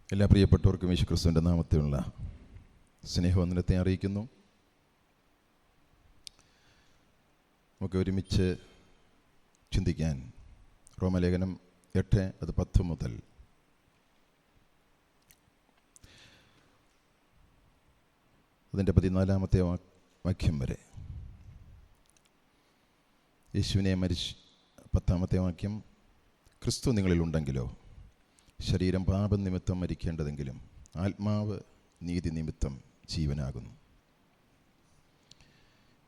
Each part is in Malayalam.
എല്ലാ പ്രിയപ്പെട്ടവർക്കും യേശുക്രിസ്തുവിൻ്റെ നാമത്തിലുള്ള സ്നേഹവന്ദനത്തെ അറിയിക്കുന്നു. നമുക്ക് ഒരുമിച്ച് ചിന്തിക്കാൻ റോമലേഖനം 8:10 മുതൽ അതിൻ്റെ 14-ാമത്തെ വാക്യം വരെ. യേശുവിനെ മരിച്ച് 10-ാമത്തെ വാക്യം, ക്രിസ്തു നിങ്ങളിലുണ്ടെങ്കിലോ ശരീരം പാപനിമിത്തം മരിക്കേണ്ടതെങ്കിലും ആത്മാവ് നീതി നിമിത്തം ജീവനാകുന്നു.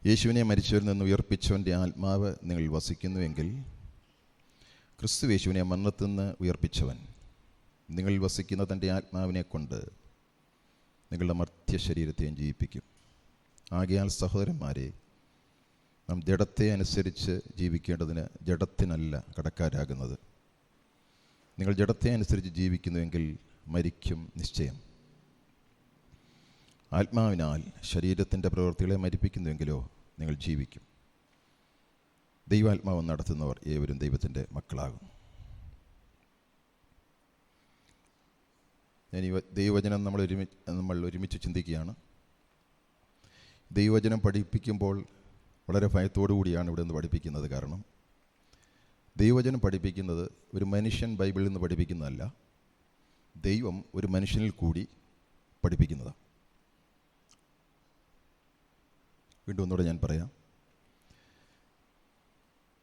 യേശുവിനെ മരിച്ചവരിൽ നിന്ന് ഉയർപ്പിച്ചവൻ്റെ ആത്മാവ് നിങ്ങളിൽ വസിക്കുന്നുവെങ്കിൽ ക്രിസ്തു യേശുവിനെ മരണത്തിൽ നിന്ന് ഉയർപ്പിച്ചവൻ നിങ്ങളിൽ വസിക്കുന്ന തൻ്റെ ആത്മാവിനെ കൊണ്ട് നിങ്ങളുടെ മർത്യ ശരീരത്തെയും ജീവിപ്പിക്കും. ആകയാൽ സഹോദരന്മാരെ, നാം ജഡത്തെ അനുസരിച്ച് ജീവിക്കേണ്ടതിന് ജഡത്തിനല്ല കടക്കാരാകുന്നത്. നിങ്ങൾ ജഡത്തെ അനുസരിച്ച് ജീവിക്കുന്നുവെങ്കിൽ മരിക്കും നിശ്ചയം. ആത്മാവിനാൽ ശരീരത്തിൻ്റെ പ്രവൃത്തികളെ മരിപ്പിക്കുന്നുവെങ്കിലോ നിങ്ങൾ ജീവിക്കും. ദൈവാത്മാവ് നടത്തുന്നവർ ഏവരും ദൈവത്തിൻ്റെ മക്കളാകും. ഞാൻ ഈ ദൈവവചനം നമ്മൾ ഒരുമിച്ച് ചിന്തിക്കുകയാണ്. ദൈവവചനം പഠിപ്പിക്കുമ്പോൾ വളരെ ഭയത്തോടു കൂടിയാണ് ഇവിടെ നിന്ന് പഠിപ്പിക്കുന്നത്. കാരണം ദൈവവചനം പഠിപ്പിക്കുന്നത് ഒരു മനുഷ്യൻ ബൈബിളിൽ നിന്ന് പഠിപ്പിക്കുന്നതല്ല, ദൈവം ഒരു മനുഷ്യനിൽ കൂടി പഠിപ്പിക്കുന്നതാണ്. വീണ്ടും ഒന്നുകൂടെ ഞാൻ പറയാം.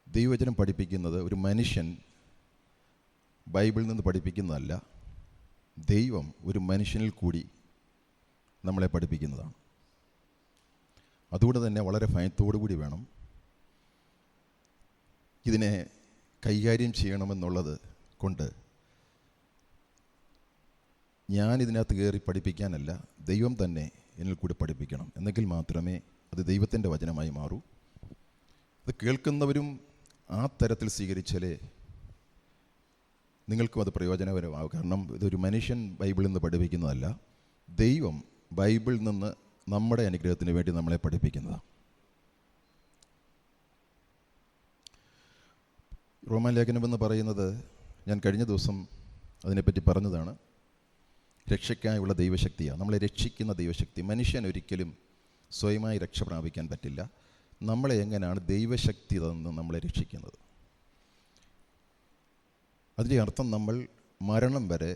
ദൈവവചനം പഠിപ്പിക്കുന്നത് ഒരു മനുഷ്യൻ ബൈബിളിൽ നിന്ന് പഠിപ്പിക്കുന്നതല്ല, ദൈവം ഒരു മനുഷ്യനിൽ കൂടി നമ്മളെ പഠിപ്പിക്കുന്നതാണ്. അതുകൊണ്ട് തന്നെ വളരെ ഭയത്തോടു കൂടി വേണം ഇതിനെ കൈകാര്യം ചെയ്യണമെന്നുള്ളത് കൊണ്ട് ഞാനിതിനകത്ത് കയറി പഠിപ്പിക്കാനല്ല, ദൈവം തന്നെ എന്നിൽ കൂടി പഠിപ്പിക്കണം. എന്നെങ്കിൽ മാത്രമേ അത് ദൈവത്തിൻ്റെ വചനമായി മാറൂ. അത് കേൾക്കുന്നവരും ആ തരത്തിൽ സ്വീകരിച്ചാലേ നിങ്ങൾക്കും അത് പ്രയോജനകരമാകും. കാരണം ഇതൊരു മനുഷ്യൻ ബൈബിളിൽ നിന്ന് പഠിപ്പിക്കുന്നതല്ല, ദൈവം ബൈബിളിൽ നിന്ന് നമ്മുടെ അനുഗ്രഹത്തിന് വേണ്ടി നമ്മളെ പഠിപ്പിക്കുന്നതാണ്. റോമാലേഖനം എന്ന് പറയുന്നത്, ഞാൻ കഴിഞ്ഞ ദിവസം അതിനെപ്പറ്റി പറഞ്ഞതാണ്, രക്ഷയ്ക്കായുള്ള ദൈവശക്തിയാണ്. നമ്മളെ രക്ഷിക്കുന്ന ദൈവശക്തി. മനുഷ്യൻ ഒരിക്കലും സ്വയമായി രക്ഷ പ്രാപിക്കാൻ പറ്റില്ല. നമ്മളെ എങ്ങനെയാണ് ദൈവശക്തി തന്ന് നമ്മളെ രക്ഷിക്കുന്നത്? അതിൻ്റെ അർത്ഥം നമ്മൾ മരണം വരെ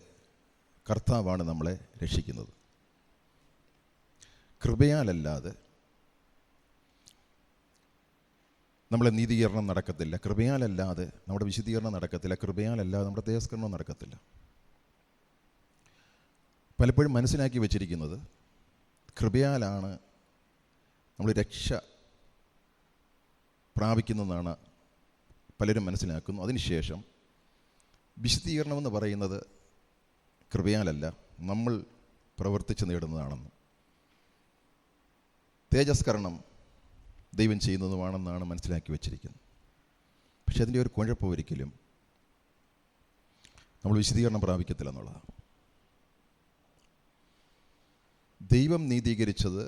കർത്താവാണ് നമ്മളെ രക്ഷിക്കുന്നത്. കൃപയാലല്ലാതെ നമ്മളെ നീതീകരണം നടക്കത്തില്ല. കൃപയാലല്ലാതെ നമ്മുടെ വിശുദ്ധീകരണം നടക്കത്തില്ല. കൃപയാലല്ലാതെ നമ്മുടെ തേജസ്കരണം നടക്കത്തില്ല. പലപ്പോഴും മനസ്സിലാക്കി വച്ചിരിക്കുന്നത് കൃപയാലാണ് നമ്മൾ രക്ഷ പ്രാപിക്കുന്നതെന്നാണ് പലരും മനസ്സിലാക്കുന്നു. അതിനുശേഷം വിശുദ്ധീകരണമെന്ന് പറയുന്നത് കൃപയാലല്ല, നമ്മൾ പ്രവർത്തിച്ച് നേടുന്നതാണെന്ന്, തേജസ്കരണം ദൈവം ചെയ്യുന്നതുമാണെന്നാണ് മനസ്സിലാക്കി വച്ചിരിക്കുന്നത്. പക്ഷെ അതിൻ്റെ ഒരു കുഴപ്പം ഒരിക്കലും നമ്മൾ വിശദീകരണം പ്രാപിക്കത്തില്ല എന്നുള്ളതാണ്. ദൈവം നീതീകരിച്ചത്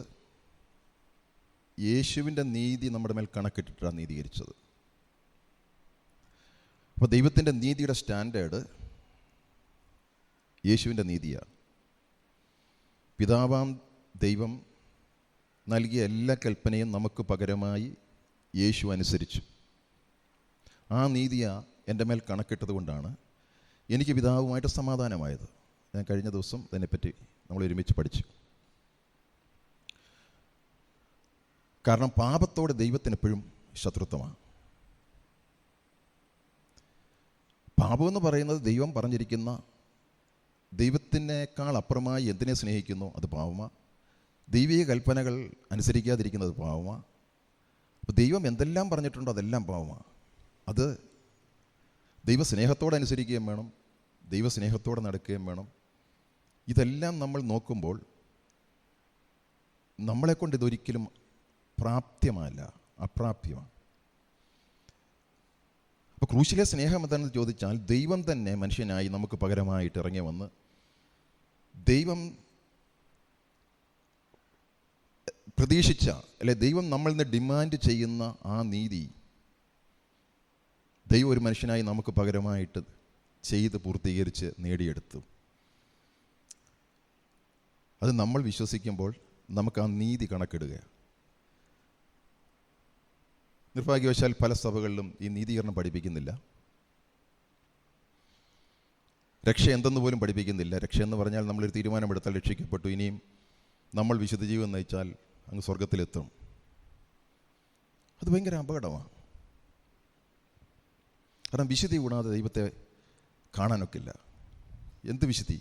യേശുവിൻ്റെ നീതി നമ്മുടെ മേൽ കണക്കിട്ടിട്ടാണ് നീതീകരിച്ചത്. അപ്പോൾ ദൈവത്തിൻ്റെ നീതിയുടെ സ്റ്റാൻഡേർഡ് യേശുവിൻ്റെ നീതിയാണ്. പിതാവാം ദൈവം നൽകിയ എല്ലാ കൽപ്പനയും നമുക്ക് പകരമായി യേശു അനുസരിച്ചു. ആ നീതിയാണ് എൻ്റെ മേൽ കണക്കിട്ടത് കൊണ്ടാണ് എനിക്ക് പിതാവുമായിട്ട് സമാധാനമായത്. ഞാൻ കഴിഞ്ഞ ദിവസം അതിനെപ്പറ്റി നമ്മൾ ഒരുമിച്ച് പഠിച്ചു. കാരണം പാപത്തോടെ ദൈവത്തിന് എപ്പോഴും ശത്രുത്വമാണ്. പാപമെന്ന് പറയുന്നത് ദൈവം പറഞ്ഞിരിക്കുന്ന, ദൈവത്തിനേക്കാൾ അപ്പുറമായി എന്തിനെ സ്നേഹിക്കുന്നു അത് പാപമാണ്. ദൈവിക കൽപ്പനകൾ അനുസരിക്കാതിരിക്കുന്നത് പാവമാണ്. അപ്പോൾ ദൈവം എന്തെല്ലാം പറഞ്ഞിട്ടുണ്ടോ അതെല്ലാം പാവമാണ്. അത് ദൈവസ്നേഹത്തോടെ അനുസരിക്കുകയും വേണം, ദൈവസ്നേഹത്തോടെ നടക്കുകയും വേണം. ഇതെല്ലാം നമ്മൾ നോക്കുമ്പോൾ നമ്മളെക്കൊണ്ട് ഇതൊരിക്കലും പ്രാപ്യമല്ല, അപ്രാപ്യമാണ്. അപ്പോൾ ക്രൂശിലെ സ്നേഹം എന്താണെന്ന് ചോദിച്ചാൽ, ദൈവം തന്നെ മനുഷ്യനായി നമുക്ക് പകരമായിട്ട് ഇറങ്ങി വന്ന്, ദൈവം പ്രതീക്ഷിച്ച, അല്ലെ ദൈവം നമ്മളിൽ നിന്ന് ഡിമാൻഡ് ചെയ്യുന്ന ആ നീതി ദൈവം ഒരു മനുഷ്യനായി നമുക്ക് പകരമായിട്ട് ചെയ്ത് പൂർത്തീകരിച്ച് നേടിയെടുത്തു. അത് നമ്മൾ വിശ്വസിക്കുമ്പോൾ നമുക്ക് ആ നീതി കണക്കിടുകയാണ്. നിർഭാഗ്യവശാൽ പല സഭകളിലും ഈ നീതീകരണം പഠിപ്പിക്കുന്നില്ല. രക്ഷ എന്തെന്ന് പോലും പഠിപ്പിക്കുന്നില്ല. രക്ഷ എന്ന് പറഞ്ഞാൽ നമ്മളൊരു തീരുമാനമെടുത്താൽ രക്ഷിക്കപ്പെട്ടു, ഇനിയും നമ്മൾ വിശുദ്ധ ജീവിതം നയിച്ചാൽ അങ്ങ് സ്വർഗത്തിലെത്തും. അത് ഭയങ്കര അപകടമാണ്. കാരണം വിശുദ്ധി കൂടാതെ ദൈവത്തെ കാണാനൊക്കില്ല. എന്ത് വിശുദ്ധി?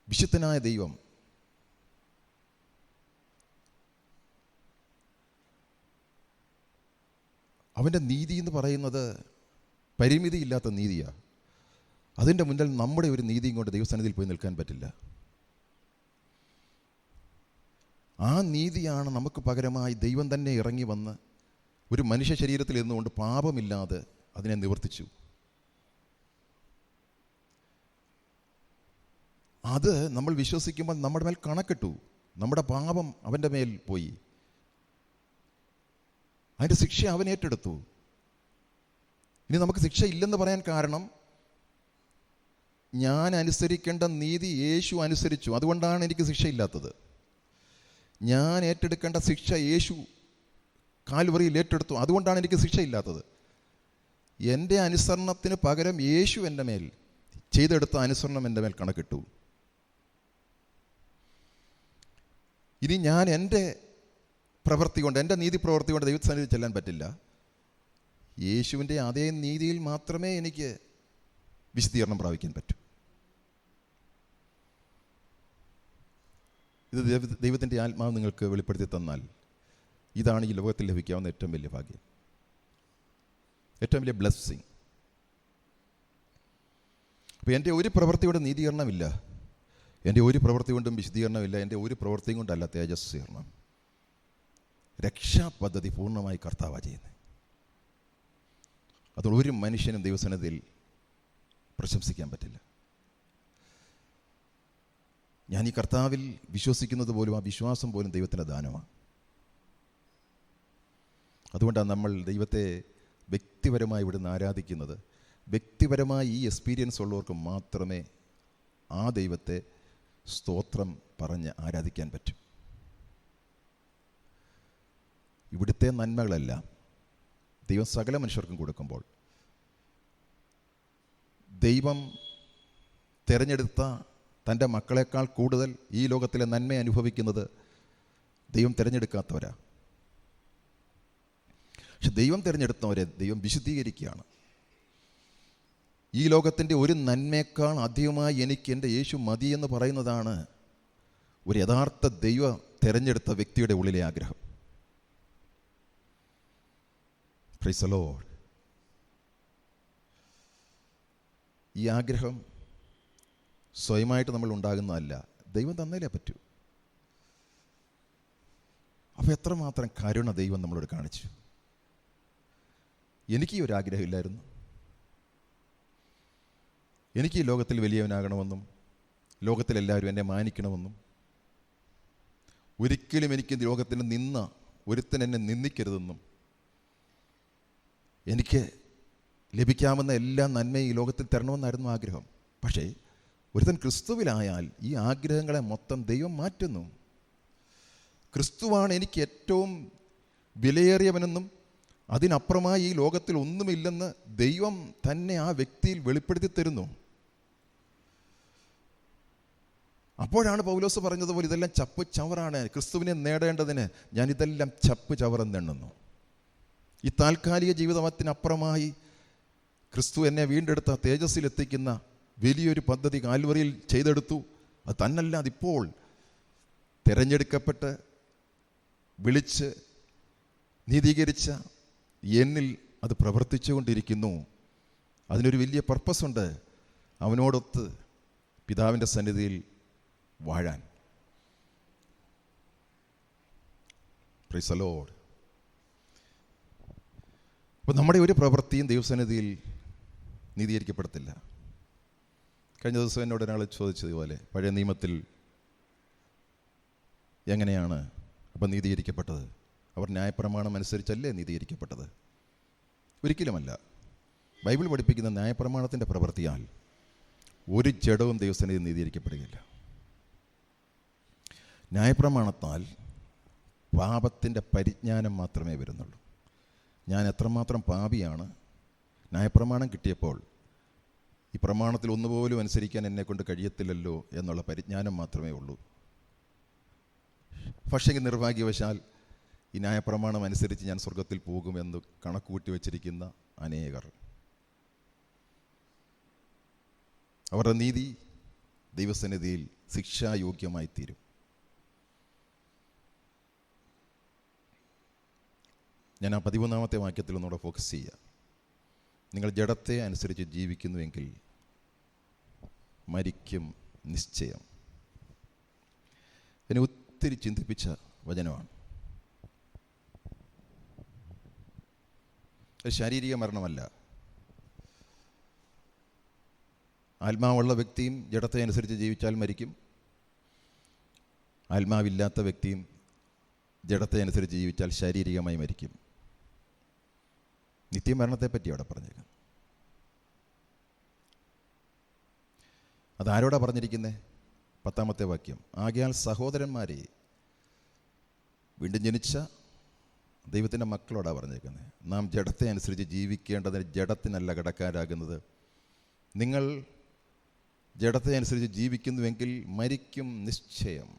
വിശുദ്ധനായ ദൈവം അവൻ്റെ നീതി എന്ന് പറയുന്നത് പരിമിതിയില്ലാത്ത നീതിയാണ്. അതിൻ്റെ മുന്നിൽ നമ്മുടെ ഒരു നീതിയും കൊണ്ട് ദൈവസന്നിധിയിൽ പോയി നിൽക്കാൻ പറ്റില്ല. ആ നീതിയാണ് നമുക്ക് പകരമായി ദൈവം തന്നെ ഇറങ്ങി വന്ന് ഒരു മനുഷ്യ ശരീരത്തിൽ ഇരുന്നുകൊണ്ട് പാപമില്ലാതെ അതിനെ നിവർത്തിച്ചു. അത് നമ്മൾ വിശ്വസിക്കുമ്പോൾ നമ്മുടെ മേൽ കണക്കിട്ടു. നമ്മുടെ പാപം അവൻ്റെ മേൽ പോയി. അതിൻ്റെ ശിക്ഷ അവൻ ഏറ്റെടുത്തു. ഇനി നമുക്ക് ശിക്ഷ ഇല്ലെന്ന് പറയാൻ കാരണം ഞാൻ അനുസരിക്കേണ്ട നീതി യേശു അനുസരിച്ചു, അതുകൊണ്ടാണ് എനിക്ക് ശിക്ഷയില്ലാത്തത്. ഞാൻ ഏറ്റെടുക്കേണ്ട ശിക്ഷ യേശു കാൽവറിയിൽ ഏറ്റെടുത്തു, അതുകൊണ്ടാണ് എനിക്ക് ശിക്ഷയില്ലാത്തത്. എൻ്റെ അനുസരണത്തിന് പകരം യേശു എൻ്റെ മേൽ ചെയ്തെടുത്ത അനുസരണം എൻ്റെ മേൽ കണക്കിട്ടു. ഇനി ഞാൻ എൻ്റെ പ്രവൃത്തി കൊണ്ട്, എൻ്റെ നീതി പ്രവൃത്തി കൊണ്ട് ദൈവസന്നിധി ചെല്ലാൻ പറ്റില്ല. യേശുവിൻ്റെ അതേ നീതിയിൽ മാത്രമേ എനിക്ക് വിശദീകരണം പ്രാപിക്കാൻ പറ്റൂ. ഇത് ദൈവത്തിൻ്റെ ആത്മാവ് നിങ്ങൾക്ക് വെളിപ്പെടുത്തി തന്നാൽ ഇതാണ് ഈ ലോകത്തിൽ ലഭിക്കാവുന്ന ഏറ്റവും വലിയ ഭാഗ്യം, ഏറ്റവും വലിയ ബ്ലെസ്സിങ്. അപ്പോൾ എൻ്റെ ഒരു പ്രവൃത്തി കൊണ്ട് നീതീകരണമില്ല, എൻ്റെ ഒരു പ്രവൃത്തി കൊണ്ടും വിശദീകരണമില്ല, എൻ്റെ ഒരു പ്രവൃത്തിയും കൊണ്ടല്ല തേജസ്വീകരണം. രക്ഷാപദ്ധതി പൂർണ്ണമായി കർത്താവാണ് ചെയ്യുന്നത്. അതുകൊണ്ട് ഒരു മനുഷ്യനും ദൈവസന്നിധിയിൽ പ്രശംസിക്കാൻ പറ്റില്ല. ഞാൻ ഈ കർത്താവിൽ വിശ്വസിക്കുന്നത് പോലും, ആ വിശ്വാസം പോലും ദൈവത്തിൻ്റെ ദാനമാണ്. അതുകൊണ്ടാണ് നമ്മൾ ദൈവത്തെ വ്യക്തിപരമായി ഇവിടുന്ന് ആരാധിക്കുന്നത്. വ്യക്തിപരമായി ഈ എക്സ്പീരിയൻസ് ഉള്ളവർക്ക് മാത്രമേ ആ ദൈവത്തെ സ്തോത്രം പറഞ്ഞ് ആരാധിക്കാൻ പറ്റും. ഇവിടുത്തെ നന്മകളെല്ലാം ദൈവം സകല മനുഷ്യർക്കും കൊടുക്കുമ്പോൾ ദൈവം തിരഞ്ഞെടുത്ത തൻ്റെ മക്കളെക്കാൾ കൂടുതൽ ഈ ലോകത്തിലെ നന്മ അനുഭവിക്കുന്നത് ദൈവം തിരഞ്ഞെടുക്കാത്തവരാ. പക്ഷെ ദൈവം തിരഞ്ഞെടുത്തവരെ ദൈവം വിശുദ്ധീകരിക്കുകയാണ്. ഈ ലോകത്തിൻ്റെ ഒരു നന്മയേക്കാൾ അധികമായി എനിക്ക് എൻ്റെ യേശു മതിയെന്ന് പറയുന്നതാണ് ഒരു യഥാർത്ഥ ദൈവം തിരഞ്ഞെടുത്ത വ്യക്തിയുടെ ഉള്ളിലെ ആഗ്രഹം. Price the Lord. ഈ ആഗ്രഹം സ്വയമായിട്ട് നമ്മൾ ഉണ്ടാകുന്നതല്ല, ദൈവം തന്നേലേ പറ്റൂ. അപ്പോൾ എത്രമാത്രം കരുണ ദൈവം നമ്മളോട് കാണിച്ചു. എനിക്ക് ഈ ഒരു ആഗ്രഹമില്ലായിരുന്നു. എനിക്ക് ഈ ലോകത്തിൽ വലിയവനാകണമെന്നും ലോകത്തിലെല്ലാവരും എന്നെ മാനിക്കണമെന്നും, ഒരിക്കലും എനിക്ക് ലോകത്തിന് നിന്ന ഒരുത്തൻ എന്നെ നിന്ദിക്കരുതെന്നും, എനിക്ക് ലഭിക്കാമെന്ന എല്ലാ നന്മയും ഈ ലോകത്തിൽ തരണമെന്നായിരുന്നു ആഗ്രഹം. പക്ഷേ ഒരുത്തൻ ക്രിസ്തുവിലായാൽ ഈ ആഗ്രഹങ്ങളെ മൊത്തം ദൈവം മാറ്റുന്നു. ക്രിസ്തുവാണ് എനിക്ക് ഏറ്റവും വിലയേറിയവനെന്നും അതിനപ്പുറമായി ഈ ലോകത്തിൽ ഒന്നുമില്ലെന്ന് ദൈവം തന്നെ ആ വ്യക്തിയിൽ വെളിപ്പെടുത്തി തരുന്നു. അപ്പോഴാണ് പൗലോസ് പറഞ്ഞതുപോലെ ഇതെല്ലാം ചപ്പ് ചവറാണ്, ക്രിസ്തുവിനെ നേടേണ്ടതിന് ഞാൻ ഇതെല്ലാം ചപ്പ് ചവറെന്നെണ്ണുന്നു. ഈ താൽക്കാലിക ജീവിതത്തിനപ്പുറമായി ക്രിസ്തു എന്നെ വീണ്ടെടുത്ത തേജസ്സിലെത്തിക്കുന്ന വലിയൊരു പദ്ധതി കാൽവറിയിൽ ചെയ്തെടുത്തു. അത് തന്നല്ല, അതിപ്പോൾ തിരഞ്ഞെടുക്കപ്പെട്ട് വിളിച്ച് നീതീകരിച്ച എന്നിൽ അത് പ്രവർത്തിച്ചു കൊണ്ടിരിക്കുന്നു. അതിനൊരു വലിയ പർപ്പസുണ്ട്, അവനോടൊത്ത് പിതാവിൻ്റെ സന്നിധിയിൽ വാഴാൻ. Price the Lord. അപ്പോൾ നമ്മുടെ ഒരു പ്രവൃത്തിയും ദൈവസന്നിധിയിൽ നീതീകരിക്കപ്പെടത്തില്ല. കഴിഞ്ഞ ദിവസം എന്നോട് ഒരാൾ ചോദിച്ചതുപോലെ പഴയ നിയമത്തിൽ എങ്ങനെയാണ് അപ്പം നീതീകരിക്കപ്പെട്ടത്? അവർ ന്യായപ്രമാണം അനുസരിച്ചല്ലേ നീതീകരിക്കപ്പെട്ടത്? ഒരിക്കലുമല്ല. ബൈബിൾ പഠിപ്പിക്കുന്ന ന്യായപ്രമാണത്തിൻ്റെ പ്രവൃത്തിയാൽ ഒരു ജഡവും ദൈവസന്നിധിയിൽ നീതീകരിക്കപ്പെടുകയില്ല. ന്യായപ്രമാണത്താൽ പാപത്തിൻ്റെ പരിജ്ഞാനം മാത്രമേ വരുന്നുള്ളൂ. ഞാൻ എത്രമാത്രം പാപിയാണ്, ന്യായപ്രമാണം കിട്ടിയപ്പോൾ ഈ പ്രമാണത്തിൽ ഒന്നുപോലും അനുസരിക്കാൻ എന്നെക്കൊണ്ട് കഴിയത്തില്ലല്ലോ എന്നുള്ള പരിജ്ഞാനം മാത്രമേ ഉള്ളൂ. പക്ഷേ നിർഭാഗ്യവശാൽ ഈ ന്യായപ്രമാണം അനുസരിച്ച് ഞാൻ സ്വർഗത്തിൽ പോകുമെന്ന് കണക്കുകൂട്ടി വച്ചിരിക്കുന്ന അനേകർ, അവരുടെ നീതി ദൈവസന്നിധിയിൽ ശിക്ഷായോഗ്യമായി തീരും. ഞാൻ ആ 13-ാമത്തെ വാക്യത്തിൽ ഒന്നുകൂടെ ഫോക്കസ് ചെയ്യുക. നിങ്ങൾ ജഡത്തെ അനുസരിച്ച് ജീവിക്കുന്നുവെങ്കിൽ മരിക്കും നിശ്ചയം. എന്നെ ഒത്തിരി ചിന്തിപ്പിച്ച വചനമാണ്. ശാരീരിക മരണമല്ല. ആത്മാവുള്ള വ്യക്തിയും ജഡത്തെ അനുസരിച്ച് ജീവിച്ചാൽ മരിക്കും. ആത്മാവില്ലാത്ത വ്യക്തിയും ജഡത്തെ അനുസരിച്ച് ജീവിച്ചാൽ ശാരീരികമായി മരിക്കും. നിത്യമരണത്തെപ്പറ്റി അവിടെ പറഞ്ഞേക്കാം. അതാരോടാ പറഞ്ഞിരിക്കുന്നത്? 10-ാമത്തെ വാക്യം. ആകയാൽ സഹോദരന്മാരെ, വീണ്ടും ജനിച്ച ദൈവത്തിൻ്റെ മക്കളോടാണ് പറഞ്ഞേക്കുന്നത്, നാം ജഡത്തെ അനുസരിച്ച് ജീവിക്കേണ്ടതിന് ജഡത്തിനല്ല കടക്കാരാകുന്നത്. നിങ്ങൾ ജഡത്തെ അനുസരിച്ച് ജീവിക്കുന്നുവെങ്കിൽ മരിക്കും നിശ്ചയം.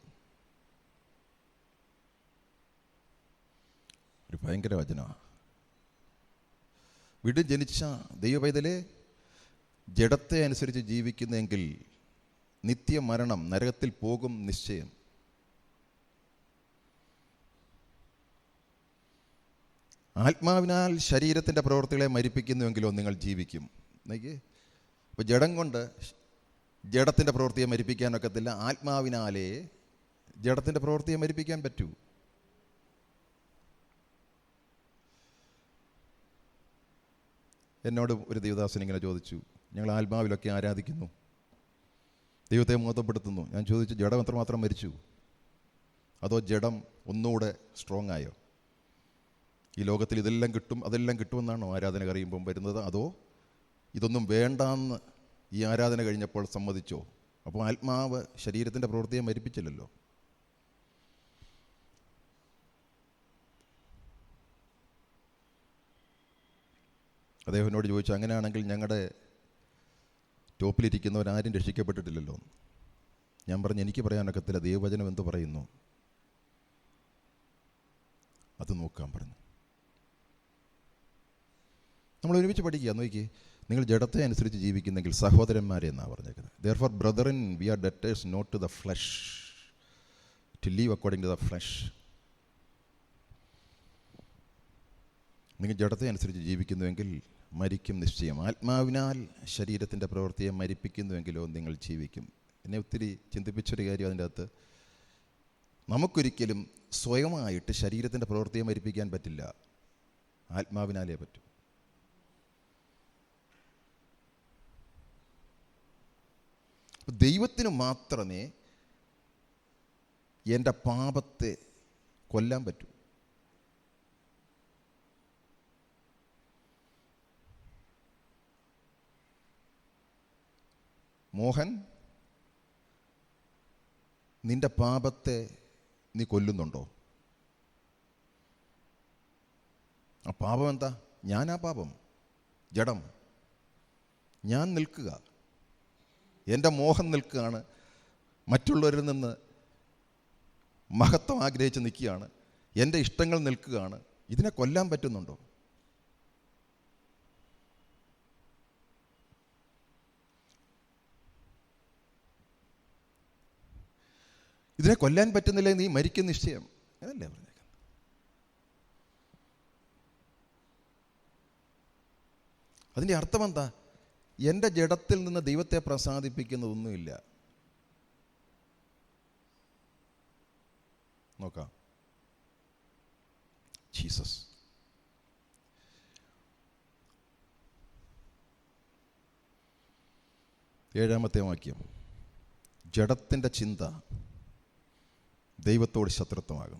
ഒരു ഭയങ്കര വചനമാണ്. വീണ്ടും ജനിച്ച ദൈവപൈതലെ, ജഡത്തെ അനുസരിച്ച് ജീവിക്കുന്നെങ്കിൽ നിത്യമരണം, നരകത്തിൽ പോകും നിശ്ചയം. ആത്മാവിനാൽ ശരീരത്തിൻ്റെ പ്രവൃത്തികളെ മരിപ്പിക്കുന്നുവെങ്കിലോ നിങ്ങൾ ജീവിക്കും. അപ്പോൾ ജഡം കൊണ്ട് ജഡത്തിൻ്റെ പ്രവൃത്തിയെ മരിപ്പിക്കാനൊക്കത്തില്ല. ആത്മാവിനാലേ ജഡത്തിൻ്റെ പ്രവൃത്തിയെ മരിപ്പിക്കാൻ പറ്റൂ. എന്നോട് ഒരു ദൈവദാസൻ ഇങ്ങനെ ചോദിച്ചു, ഞങ്ങൾ ആത്മാവിലൊക്കെ ആരാധിക്കുന്നു, ദൈവത്തെ മഹത്വപ്പെടുത്തുന്നു. ഞാൻ ചോദിച്ചു, ജഡം എത്രമാത്രം മരിച്ചു? അതോ ജഡം ഒന്നുകൂടെ സ്ട്രോങ് ആയോ? ഈ ലോകത്തിൽ ഇതെല്ലാം കിട്ടും അതെല്ലാം കിട്ടുമെന്നാണോ ആരാധന കഴിയുമ്പം വരുന്നത്? അതോ ഇതൊന്നും വേണ്ടാന്ന് ഈ ആരാധന കഴിഞ്ഞപ്പോൾ സമ്മതിച്ചോ? അപ്പോൾ ആത്മാവ് ശരീരത്തിൻ്റെ പ്രവൃത്തിയെ മരിപ്പിച്ചില്ലല്ലോ. അദ്ദേഹത്തിനോട് ചോദിച്ചു, അങ്ങനെയാണെങ്കിൽ ഞങ്ങളുടെ ടോപ്പിലിരിക്കുന്നവരാരും രക്ഷിക്കപ്പെട്ടിട്ടില്ലല്ലോ. ഞാൻ പറഞ്ഞു, എനിക്ക് പറയാനൊക്കത്തില്ല, ദൈവവചനം എന്ത് പറയുന്നു അത് നോക്കാൻ പറഞ്ഞു. നമ്മൾ ഒരുമിച്ച് പഠിക്കുക. നോക്കി, നിങ്ങൾ ജഡത്തെ അനുസരിച്ച് ജീവിക്കുന്നെങ്കിൽ സഹോദരന്മാരെ എന്നാണ് പറഞ്ഞേക്കുന്നത്. Therefore, brethren, we are debtors not to the flesh, to live according to the flesh. നിങ്ങൾ ജഡത്തെ അനുസരിച്ച് ജീവിക്കുന്നുവെങ്കിൽ മരിക്കും നിശ്ചയം. ആത്മാവിനാൽ ശരീരത്തിൻ്റെ പ്രവൃത്തിയെ മരിപ്പിക്കുന്നുവെങ്കിലോ നിങ്ങൾ ജീവിക്കും. എന്നെ ഒത്തിരി ചിന്തിപ്പിച്ചൊരു കാര്യം അതിൻ്റെ അകത്ത്, നമുക്കൊരിക്കലും സ്വയമായിട്ട് ശരീരത്തിൻ്റെ പ്രവൃത്തിയെ മരിപ്പിക്കാൻ പറ്റില്ല, ആത്മാവിനാലേ പറ്റൂ. ദൈവത്തിന് മാത്രമേ എൻ്റെ പാപത്തെ കൊല്ലാൻ പറ്റൂ. മോഹൻ, നിന്റെ പാപത്തെ നീ കൊല്ലുന്നുണ്ടോ? ആ പാപം എന്താ? ഞാനാ പാപം, ജഡം. ഞാൻ നിൽക്കുക, എൻ്റെ മോഹം നിൽക്കുകയാണ്, മറ്റുള്ളവരിൽ നിന്ന് മഹത്വം ആഗ്രഹിച്ച് നിൽക്കുകയാണ്, എൻ്റെ ഇഷ്ടങ്ങൾ നിൽക്കുകയാണ്. ഇതിനെ കൊല്ലാൻ പറ്റുന്നുണ്ടോ? ഇതിനെ കൊല്ലാൻ പറ്റുന്നില്ല, നീ മരിക്കും നിശ്ചയം. അതല്ലേ പറഞ്ഞേക്കുന്നത്. അതിൻ്റെ അർത്ഥം എന്താ? എൻ്റെ ജഡത്തിൽ നിന്ന് ദൈവത്തെ പ്രസാദിപ്പിക്കുന്നതൊന്നുമില്ല. നോക്കാം. ജീസസ്. ഏഴാമത്തെ വാക്യം. ജഡത്തിൻ്റെ ചിന്ത ദൈവത്തോട് ശത്രുത്വമാകും.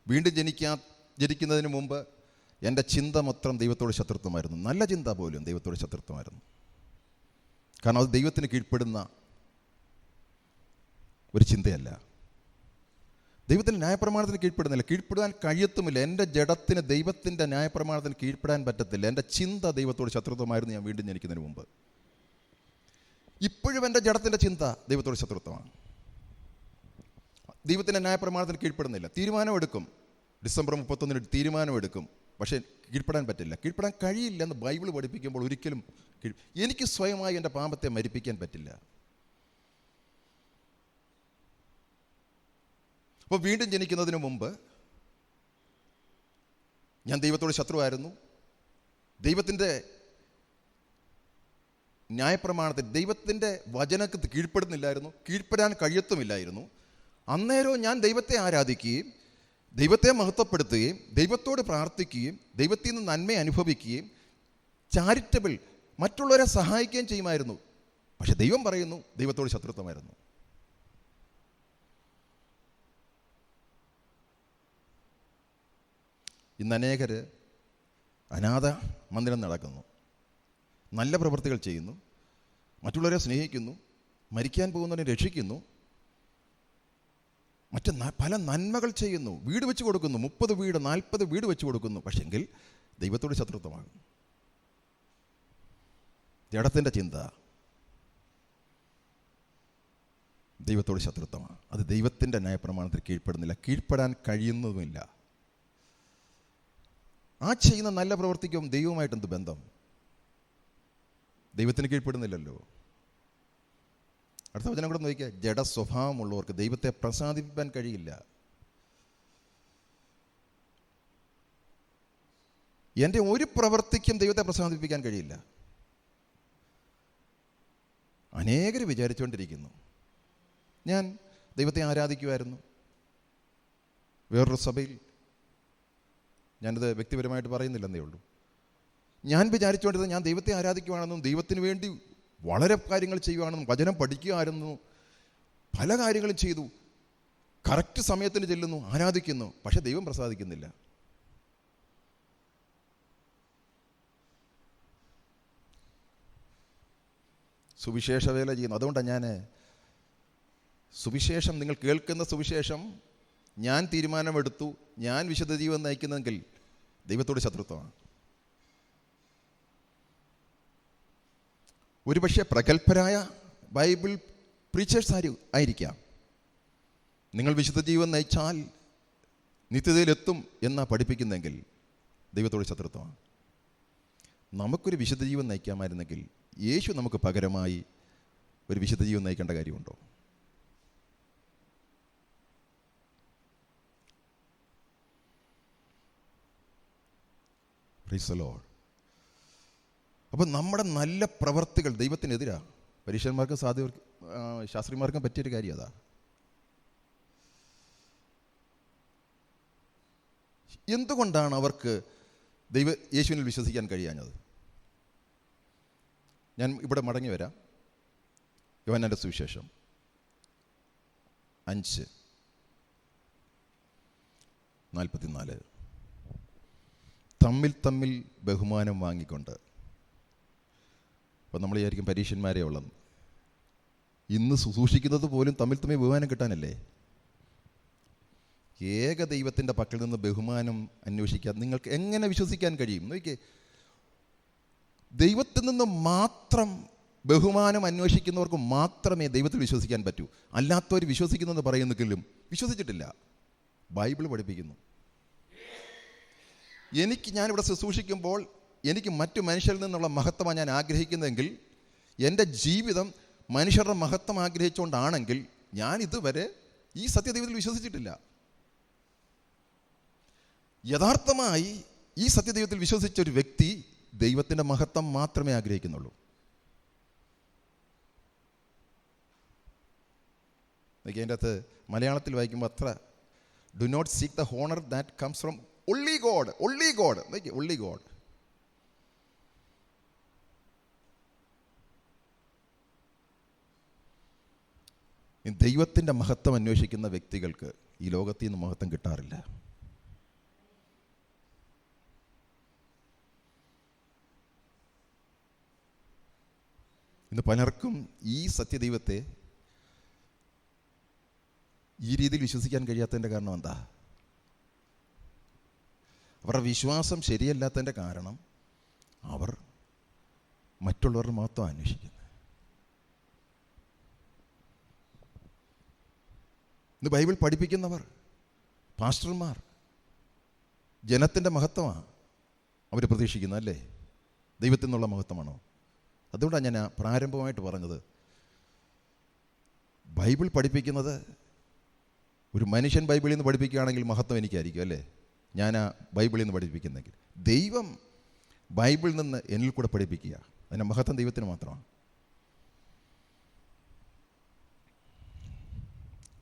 വീണ്ടും ജനിക്കുന്നതിന് മുമ്പ് എൻ്റെ ചിന്ത മൊത്തം ദൈവത്തോട് ശത്രുത്വമായിരുന്നു. നല്ല ചിന്ത പോലും ദൈവത്തോട് ശത്രുത്വമായിരുന്നു. കാരണം അത് ദൈവത്തിന് കീഴ്പ്പെടുന്ന ഒരു ചിന്തയല്ല. ദൈവത്തിൻ്റെ ന്യായപ്രമാണത്തിന് കീഴ്പ്പെടുന്നില്ല, കീഴ്പ്പെടാൻ കഴിയത്തുമില്ല. എൻ്റെ ജഡത്തിന് ദൈവത്തിൻ്റെ ന്യായപ്രമാണത്തിന് കീഴ്പ്പെടാൻ പറ്റത്തില്ല. എൻ്റെ ചിന്ത ദൈവത്തോട് ശത്രുത്വമായിരുന്നു ഞാൻ വീണ്ടും ജനിക്കുന്നതിന് മുമ്പ്. ഇപ്പോഴും എൻ്റെ ജഡത്തിൻ്റെ ചിന്ത ദൈവത്തോട് ശത്രുത്വമാണ്. ദൈവത്തിൻ്റെ ന്യായപ്രമാണത്തിന് കീഴ്പ്പെടുന്നില്ല. തീരുമാനമെടുക്കും, ഡിസംബർ 31 തീരുമാനമെടുക്കും, പക്ഷേ കീഴ്പ്പെടാൻ പറ്റില്ല. കീഴ്പ്പെടാൻ കഴിയില്ലെന്ന് ബൈബിൾ പഠിപ്പിക്കുമ്പോൾ ഒരിക്കലും എനിക്ക് സ്വയമായി എൻ്റെ പാപത്തെ മരിപ്പിക്കാൻ പറ്റില്ല. അപ്പോൾ വീണ്ടും ജനിക്കുന്നതിന് മുമ്പ് ഞാൻ ദൈവത്തോട് ശത്രുവായിരുന്നു. ദൈവത്തിൻ്റെ ന്യായപ്രമാണത്തിൽ, ദൈവത്തിൻ്റെ വചനത്തിന് കീഴ്പ്പെടുന്നില്ലായിരുന്നു, കീഴ്പ്പെടാൻ കഴിയത്തുമില്ലായിരുന്നു. അന്നേരവും ഞാൻ ദൈവത്തെ ആരാധിക്കുകയും ദൈവത്തെ മഹത്വപ്പെടുത്തുകയും ദൈവത്തോട് പ്രാർത്ഥിക്കുകയും ദൈവത്തിൽ നിന്ന് നന്മ അനുഭവിക്കുകയും ചാരിറ്റബിൾ മറ്റുള്ളവരെ സഹായിക്കുകയും ചെയ്യുമായിരുന്നു. പക്ഷെ ദൈവം പറയുന്നു ദൈവത്തോട് ശത്രുത്വമായിരുന്നു. ഇന്ന് അനേകർ അനാഥ മന്ദിരം നടക്കുന്നു, നല്ല പ്രവൃത്തികൾ ചെയ്യുന്നു, മറ്റുള്ളവരെ സ്നേഹിക്കുന്നു, മരിക്കാൻ പോകുന്നവരെ രക്ഷിക്കുന്നു, മറ്റ് പല നന്മകൾ ചെയ്യുന്നു, വീട് വെച്ച് കൊടുക്കുന്നു, 30 വീട് 40 വീട് വെച്ച് കൊടുക്കുന്നു. പക്ഷെങ്കിൽ ദൈവത്തോട് ശത്രുത്വമാകും. ജഡത്തിൻ്റെ ചിന്ത ദൈവത്തോട് ശത്രുത്വമാണ്. അത് ദൈവത്തിൻ്റെ ന്യായപ്രമാണത്തിൽ കീഴ്പ്പെടുന്നില്ല, കീഴ്പ്പെടാൻ കഴിയുന്നതുമില്ല. ആ ചെയ്യുന്ന നല്ല പ്രവർത്തിക്കും ദൈവവുമായിട്ട് എന്ത് ബന്ധം? ദൈവത്തിന് കീഴ്പ്പെടുന്നില്ലല്ലോ. അടുത്ത വചനം കൂടെ നോക്കിയാൽ, ജഡ സ്വഭാവമുള്ളവർക്ക് ദൈവത്തെ പ്രസാദിപ്പിക്കാൻ കഴിയില്ല. എൻ്റെ ഒരു പ്രവൃത്തിക്കും ദൈവത്തെ പ്രസാദിപ്പിക്കാൻ കഴിയില്ല. അനേകർ വിചാരിച്ചുകൊണ്ടിരിക്കുന്നു, ഞാൻ ദൈവത്തെ ആരാധിക്കുമായിരുന്നു വേറൊരു സഭയിൽ. ഞാനിത് വ്യക്തിപരമായിട്ട് പറയുന്നില്ലെന്നേ ഉള്ളൂ. ഞാൻ വിചാരിച്ചുകൊണ്ടിരുന്നത് ഞാൻ ദൈവത്തെ ആരാധിക്കുവാണെന്നും ദൈവത്തിന് വേണ്ടി വളരെ കാര്യങ്ങൾ ചെയ്യുവാണെന്നും വചനം പഠിക്കുകയായിരുന്നു, പല കാര്യങ്ങളും ചെയ്തു, കറക്റ്റ് സമയത്തിന് ചെല്ലുന്നു, ആരാധിക്കുന്നു. പക്ഷെ ദൈവം പ്രസാദിക്കുന്നില്ല. സുവിശേഷ വേല ചെയ്യുന്നു. അതുകൊണ്ടാണ് ഞാൻ സുവിശേഷം, നിങ്ങൾ കേൾക്കുന്ന സുവിശേഷം ഞാൻ തീരുമാനമെടുത്തു, ഞാൻ വിശുദ്ധ ജീവൻ നയിക്കുന്നെങ്കിൽ ദൈവത്തോട് ശത്രുത്വമാണ്. ഒരുപക്ഷെ പ്രഗത്ഭരായ ബൈബിൾ പ്രീച്ചേഴ്സ് ആയിരിക്കാം. നിങ്ങൾ വിശുദ്ധ ജീവൻ നയിച്ചാൽ നിത്യതയിലെത്തും എന്നാ പഠിപ്പിക്കുന്നെങ്കിൽ ദൈവത്തോട് ശത്രുത്വമാണ്. നമുക്കൊരു വിശുദ്ധ ജീവൻ നയിക്കാമായിരുന്നെങ്കിൽ യേശു നമുക്ക് പകരമായി ഒരു വിശുദ്ധ ജീവൻ നയിക്കേണ്ട കാര്യമുണ്ടോ? Price the Lord. അപ്പം നമ്മുടെ നല്ല പ്രവർത്തികൾ ദൈവത്തിനെതിരാണ്. പരീക്ഷന്മാർക്കും ശാസ്ത്രിമാർക്കും പറ്റിയൊരു കാര്യം അതാ. എന്തുകൊണ്ടാണ് അവർക്ക് യേശുവിനിൽ വിശ്വസിക്കാൻ കഴിയാഞ്ഞത്? ഞാൻ ഇവിടെ മടങ്ങി വരാം. യോഹന്നാന്റെ സുവിശേഷം 5:44. തമ്മിൽ ബഹുമാനം വാങ്ങിക്കൊണ്ട്. അപ്പം നമ്മൾ വിചാരിക്കും പരീക്ഷന്മാരെ ഉള്ളെന്ന്. ഇന്ന് സൂക്ഷിക്കുന്നത് പോലും തമ്മിൽ ബഹുമാനം കിട്ടാനല്ലേ. ഏക ദൈവത്തിൻ്റെ പക്കൽ നിന്ന് ബഹുമാനം അന്വേഷിക്കാൻ നിങ്ങൾക്ക് എങ്ങനെ വിശ്വസിക്കാൻ കഴിയും? നോക്കിയേ, ദൈവത്തിൽ നിന്ന് മാത്രം ബഹുമാനം അന്വേഷിക്കുന്നവർക്ക് മാത്രമേ ദൈവത്തിൽ വിശ്വസിക്കാൻ പറ്റൂ. അല്ലാത്തവർ വിശ്വസിക്കുന്നെന്ന് പറയുന്നെങ്കിലും വിശ്വസിച്ചിട്ടില്ല. ബൈബിൾ പഠിപ്പിക്കുന്നു. ഞാനിവിടെ ശുശ്രൂഷിക്കുമ്പോൾ എനിക്ക് മറ്റു മനുഷ്യരിൽ നിന്നുള്ള മഹത്വമാണ് ഞാൻ ആഗ്രഹിക്കുന്നതെങ്കിൽ, എൻ്റെ ജീവിതം മനുഷ്യരുടെ മഹത്വം ആഗ്രഹിച്ചുകൊണ്ടാണെങ്കിൽ ഞാൻ ഇതുവരെ ഈ സത്യദൈവത്തിൽ വിശ്വസിച്ചിട്ടില്ല. യഥാർത്ഥമായി ഈ സത്യദൈവത്തിൽ വിശ്വസിച്ച ഒരു വ്യക്തി ദൈവത്തിൻ്റെ മഹത്വം മാത്രമേ ആഗ്രഹിക്കുന്നുള്ളൂ. അതിൻ്റെ അകത്ത് മലയാളത്തിൽ വായിക്കുമ്പോൾ അത്ര do not seek the honour that comes from only God, only God, only God. ദൈവത്തിൻ്റെ മഹത്വം അന്വേഷിക്കുന്ന വ്യക്തികൾക്ക് ഈ ലോകത്തിൽ നിന്ന് മഹത്വം കിട്ടാറില്ല. ഇന്ന് പലർക്കും ഈ സത്യദൈവത്തെ ഈ രീതിയിൽ വിശ്വസിക്കാൻ കഴിയാത്തതിൻ്റെ കാരണം എന്താ? അവരുടെ വിശ്വാസം ശരിയല്ലാത്തതിൻ്റെ കാരണം അവർ മറ്റുള്ളവരുടെ മഹത്വം അന്വേഷിക്കുന്നത്. ഇന്ന് ബൈബിൾ പഠിപ്പിക്കുന്നവർ, പാസ്റ്റർമാർ ജനത്തിൻ്റെ മഹത്വമാണ് അവർ പ്രതീക്ഷിക്കുന്നത്, അല്ലേ? ദൈവത്തിൽ നിന്നുള്ള മഹത്വമാണോ? അതുകൊണ്ടാണ് ഞാൻ പ്രാരംഭമായിട്ട് പറഞ്ഞത്, ബൈബിൾ പഠിപ്പിക്കുന്നത് ഒരു മനുഷ്യൻ ബൈബിളിൽ നിന്ന് പഠിപ്പിക്കുകയാണെങ്കിൽ മഹത്വം എനിക്കായിരിക്കും, അല്ലേ? ഞാൻ ആ ബൈബിളിൽ നിന്ന് പഠിപ്പിക്കുന്നെങ്കിൽ ദൈവം ബൈബിളിൽ നിന്ന് എന്നിൽ കൂടെ പഠിപ്പിക്കുക, അതിൻ്റെ മഹത്വം ദൈവത്തിന് മാത്രമാണ്.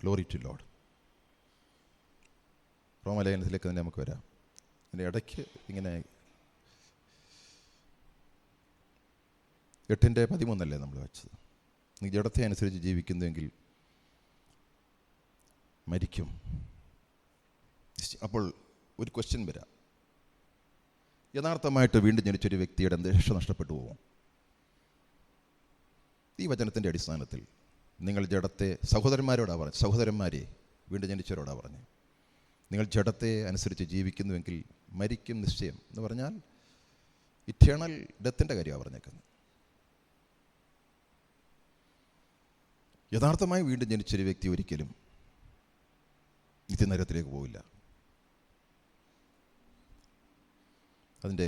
Glory to Lord. റോമലേഖനത്തിലേക്ക് തന്നെ നമുക്ക് വരാം. അതിൻ്റെ ഇടയ്ക്ക് ഇങ്ങനെ 8:13 നമ്മൾ വായിച്ചത്. നീ ജഡത്തെ അനുസരിച്ച് ജീവിക്കുന്നുവെങ്കിൽ മരിക്കും. അപ്പോൾ ഒരു ക്വസ്റ്റ്യൻ വരാം, യഥാർത്ഥമായിട്ട് വീണ്ടും ജനിച്ചൊരു വ്യക്തിയുടെ രക്ഷ നഷ്ടപ്പെട്ടു പോകും? ഈ വചനത്തിൻ്റെ അടിസ്ഥാനത്തിൽ നിങ്ങൾ ജഡത്തെ, സഹോദരന്മാരോടാണ് പറഞ്ഞത്, സഹോദരന്മാരെ വീണ്ടും ജനിച്ചവരോടാണ് പറഞ്ഞത്, നിങ്ങൾ ജഡത്തെ അനുസരിച്ച് ജീവിക്കുന്നുവെങ്കിൽ മരിക്കും നിശ്ചയം എന്ന് പറഞ്ഞാൽ ഇറ്റേണൽ ഡെത്തിൻ്റെ കാര്യമാണ് പറഞ്ഞേക്കുന്നത്. യഥാർത്ഥമായി വീണ്ടും ജനിച്ചൊരു വ്യക്തി ഒരിക്കലും നിത്യനരകത്തിലേക്ക് പോവില്ല. അതിൻ്റെ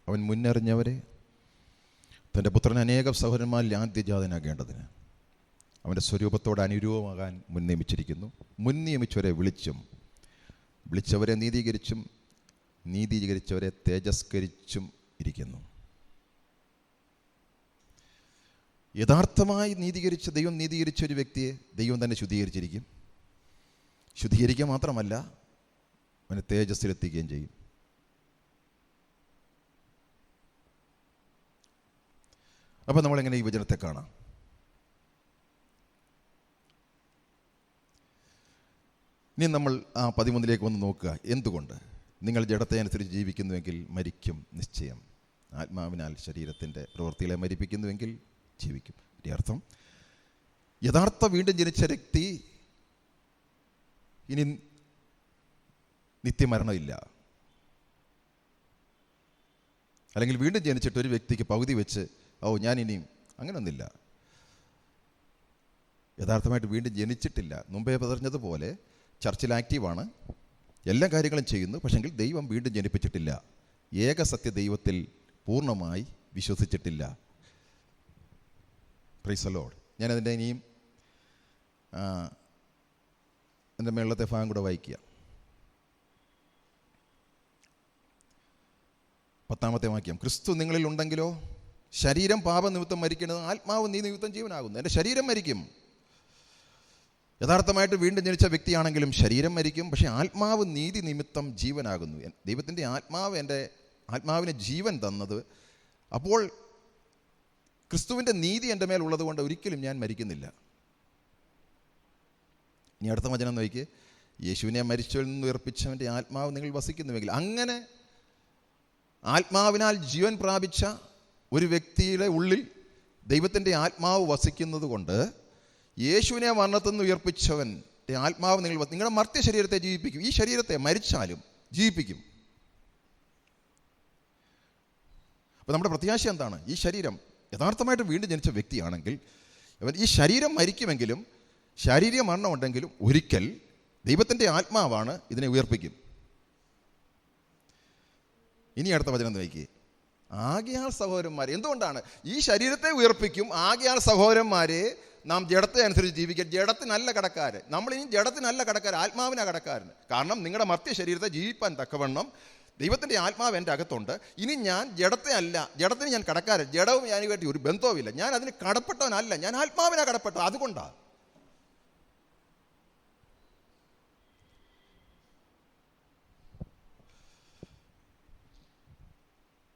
അവൻ മുന്നറിഞ്ഞവരെ തൻ്റെ പുത്രൻ അനേകം സഹോദരന്മാരിൽ ആദ്യജാതനാകേണ്ടതിന് അവൻ്റെ സ്വരൂപത്തോട് അനുരൂപമാകാൻ മുൻ നിയമിച്ചിരിക്കുന്നു. മുൻ നിയമിച്ചവരെ വിളിച്ചവരെ നീതീകരിച്ചും നീതീകരിച്ചവരെ തേജസ്കരിച്ചും ഇരിക്കുന്നു. യഥാർത്ഥമായി ദൈവം നീതീകരിച്ച ഒരു വ്യക്തിയെ ദൈവം തന്നെ ശുദ്ധീകരിച്ചിരിക്കും. ശുദ്ധീകരിക്കുക മാത്രമല്ല, അവനെ തേജസ്സിലെത്തിക്കുകയും ചെയ്യും. അപ്പം നമ്മളെങ്ങനെ ഈ വചനത്തെ കാണാം? ഇനി നമ്മൾ ആ 13 വന്ന് നോക്കുക. എന്തുകൊണ്ട്? നിങ്ങൾ ജഡത്തെ അനുസരിച്ച് ജീവിക്കുന്നുവെങ്കിൽ മരിക്കും നിശ്ചയം. ആത്മാവിനാൽ ശരീരത്തിൻ്റെ പ്രവൃത്തികളെ മരിപ്പിക്കുന്നുവെങ്കിൽ ജീവിക്കും. ഇതിൻ്റെ അർത്ഥം യഥാർത്ഥ വീണ്ടും ജനിച്ച വ്യക്തി ഇനി നിത്യമരണമില്ല. അല്ലെങ്കിൽ വീണ്ടും ജനിച്ചിട്ട് ഒരു വ്യക്തിക്ക് പകുതി വെച്ച് ഞാനിനിയും അങ്ങനെയൊന്നുമില്ല. യഥാർത്ഥമായിട്ട് വീണ്ടും ജനിച്ചിട്ടില്ല. മുമ്പേ പറഞ്ഞതുപോലെ ചർച്ചിൽ ആക്റ്റീവാണ്, എല്ലാ കാര്യങ്ങളും ചെയ്യുന്നു, പക്ഷെങ്കിൽ ദൈവം വീണ്ടും ജനിപ്പിച്ചിട്ടില്ല. ഏകസത്യ ദൈവത്തിൽ പൂർണ്ണമായി വിശ്വസിച്ചിട്ടില്ല. Price the Lord. ഞാനതിൻ്റെ ഇനിയും എൻ്റെ മേളത്തെ ഭാഗം കൂടെ വായിക്കുക. 10-ാമത്തെ വാക്യം, ക്രിസ്തു നിങ്ങളിൽ ഉണ്ടെങ്കിലോ ശരീരം പാപനിമിത്തം മരിക്കുന്നത്, ആത്മാവ് നീതി നിമിത്തം ജീവനാകുന്നു. എൻ്റെ ശരീരം മരിക്കും. യഥാർത്ഥമായിട്ട് വീണ്ടും ജനിച്ച വ്യക്തിയാണെങ്കിലും ശരീരം മരിക്കും, പക്ഷേ ആത്മാവ് നീതി നിമിത്തം ജീവനാകുന്നു. ദൈവത്തിൻ്റെ ആത്മാവ് എൻ്റെ ആത്മാവിന് ജീവൻ തന്നത്. അപ്പോൾ ക്രിസ്തുവിൻ്റെ നീതി എൻ്റെ മേൽ ഉള്ളത് കൊണ്ട് ഒരിക്കലും ഞാൻ മരിക്കുന്നില്ല. ഇനി അടുത്ത വചനം നോക്കി, യേശുവിനെ മരിച്ചവരിൽ നിന്ന് ഉയർപ്പിച്ചവൻ്റെ ആത്മാവ് നിങ്ങൾ വസിക്കുന്നുവെങ്കിൽ. അങ്ങനെ ആത്മാവിനാൽ ജീവൻ പ്രാപിച്ച ഒരു വ്യക്തിയുടെ ഉള്ളിൽ ദൈവത്തിൻ്റെ ആത്മാവ് വസിക്കുന്നത് കൊണ്ട് യേശുവിനെ മരണത്തിൽ നിന്ന് ഉയർപ്പിച്ചവൻ്റെ ആത്മാവ് നിങ്ങളുടെ മർത്യ ശരീരത്തെ ജീവിപ്പിക്കും. ഈ ശരീരത്തെ മരിച്ചാലും ജീവിപ്പിക്കും. അപ്പോൾ നമ്മുടെ പ്രത്യാശ എന്താണ്? ഈ ശരീരം യഥാർത്ഥമായിട്ട് വീണ്ടും ജനിച്ച വ്യക്തിയാണെങ്കിൽ ഈ ശരീരം മരിക്കുമെങ്കിലും ശാരീരിക മരണം ഉണ്ടെങ്കിലും ഒരിക്കൽ ദൈവത്തിൻ്റെ ആത്മാവാണ് ഇതിനെ ഉയർപ്പിക്കും. ഇനി അടുത്ത വചനം നോക്കിയേ, ആകയാൽ സഹോദരന്മാരെ, എന്തുകൊണ്ടാണ് ഈ ശരീരത്തെ ഉയർപ്പിക്കും? ആകയാൽ സഹോദരന്മാരെ, നാം ജഡത്തെ അനുസരിച്ച് ജീവിക്കുക. ജഡത്തിനല്ല കടക്കാരൻ. നമ്മളിനി ജഡത്തിനല്ല കടക്കാരൻ, ആത്മാവിനാണ് കടക്കാരൻ. കാരണം നിങ്ങളുടെ മർത്യ ശരീരത്തെ ജീവിപ്പാൻ തക്കവണ്ണം ദൈവത്തിൻ്റെ ആത്മാവ് എൻ്റെ അകത്തുണ്ട്. ഇനി ഞാൻ ജഡത്തെ അല്ല, ജഡത്തിന് ഞാൻ കടക്കാരൻ. ജഡവും ഞാനുമായിട്ട് ഒരു ബന്ധവുമില്ല. ഞാൻ അതിന് കടപ്പെട്ടവനല്ല, ഞാൻ ആത്മാവിനാണ് കടപ്പെട്ടത്. അതുകൊണ്ടാണ്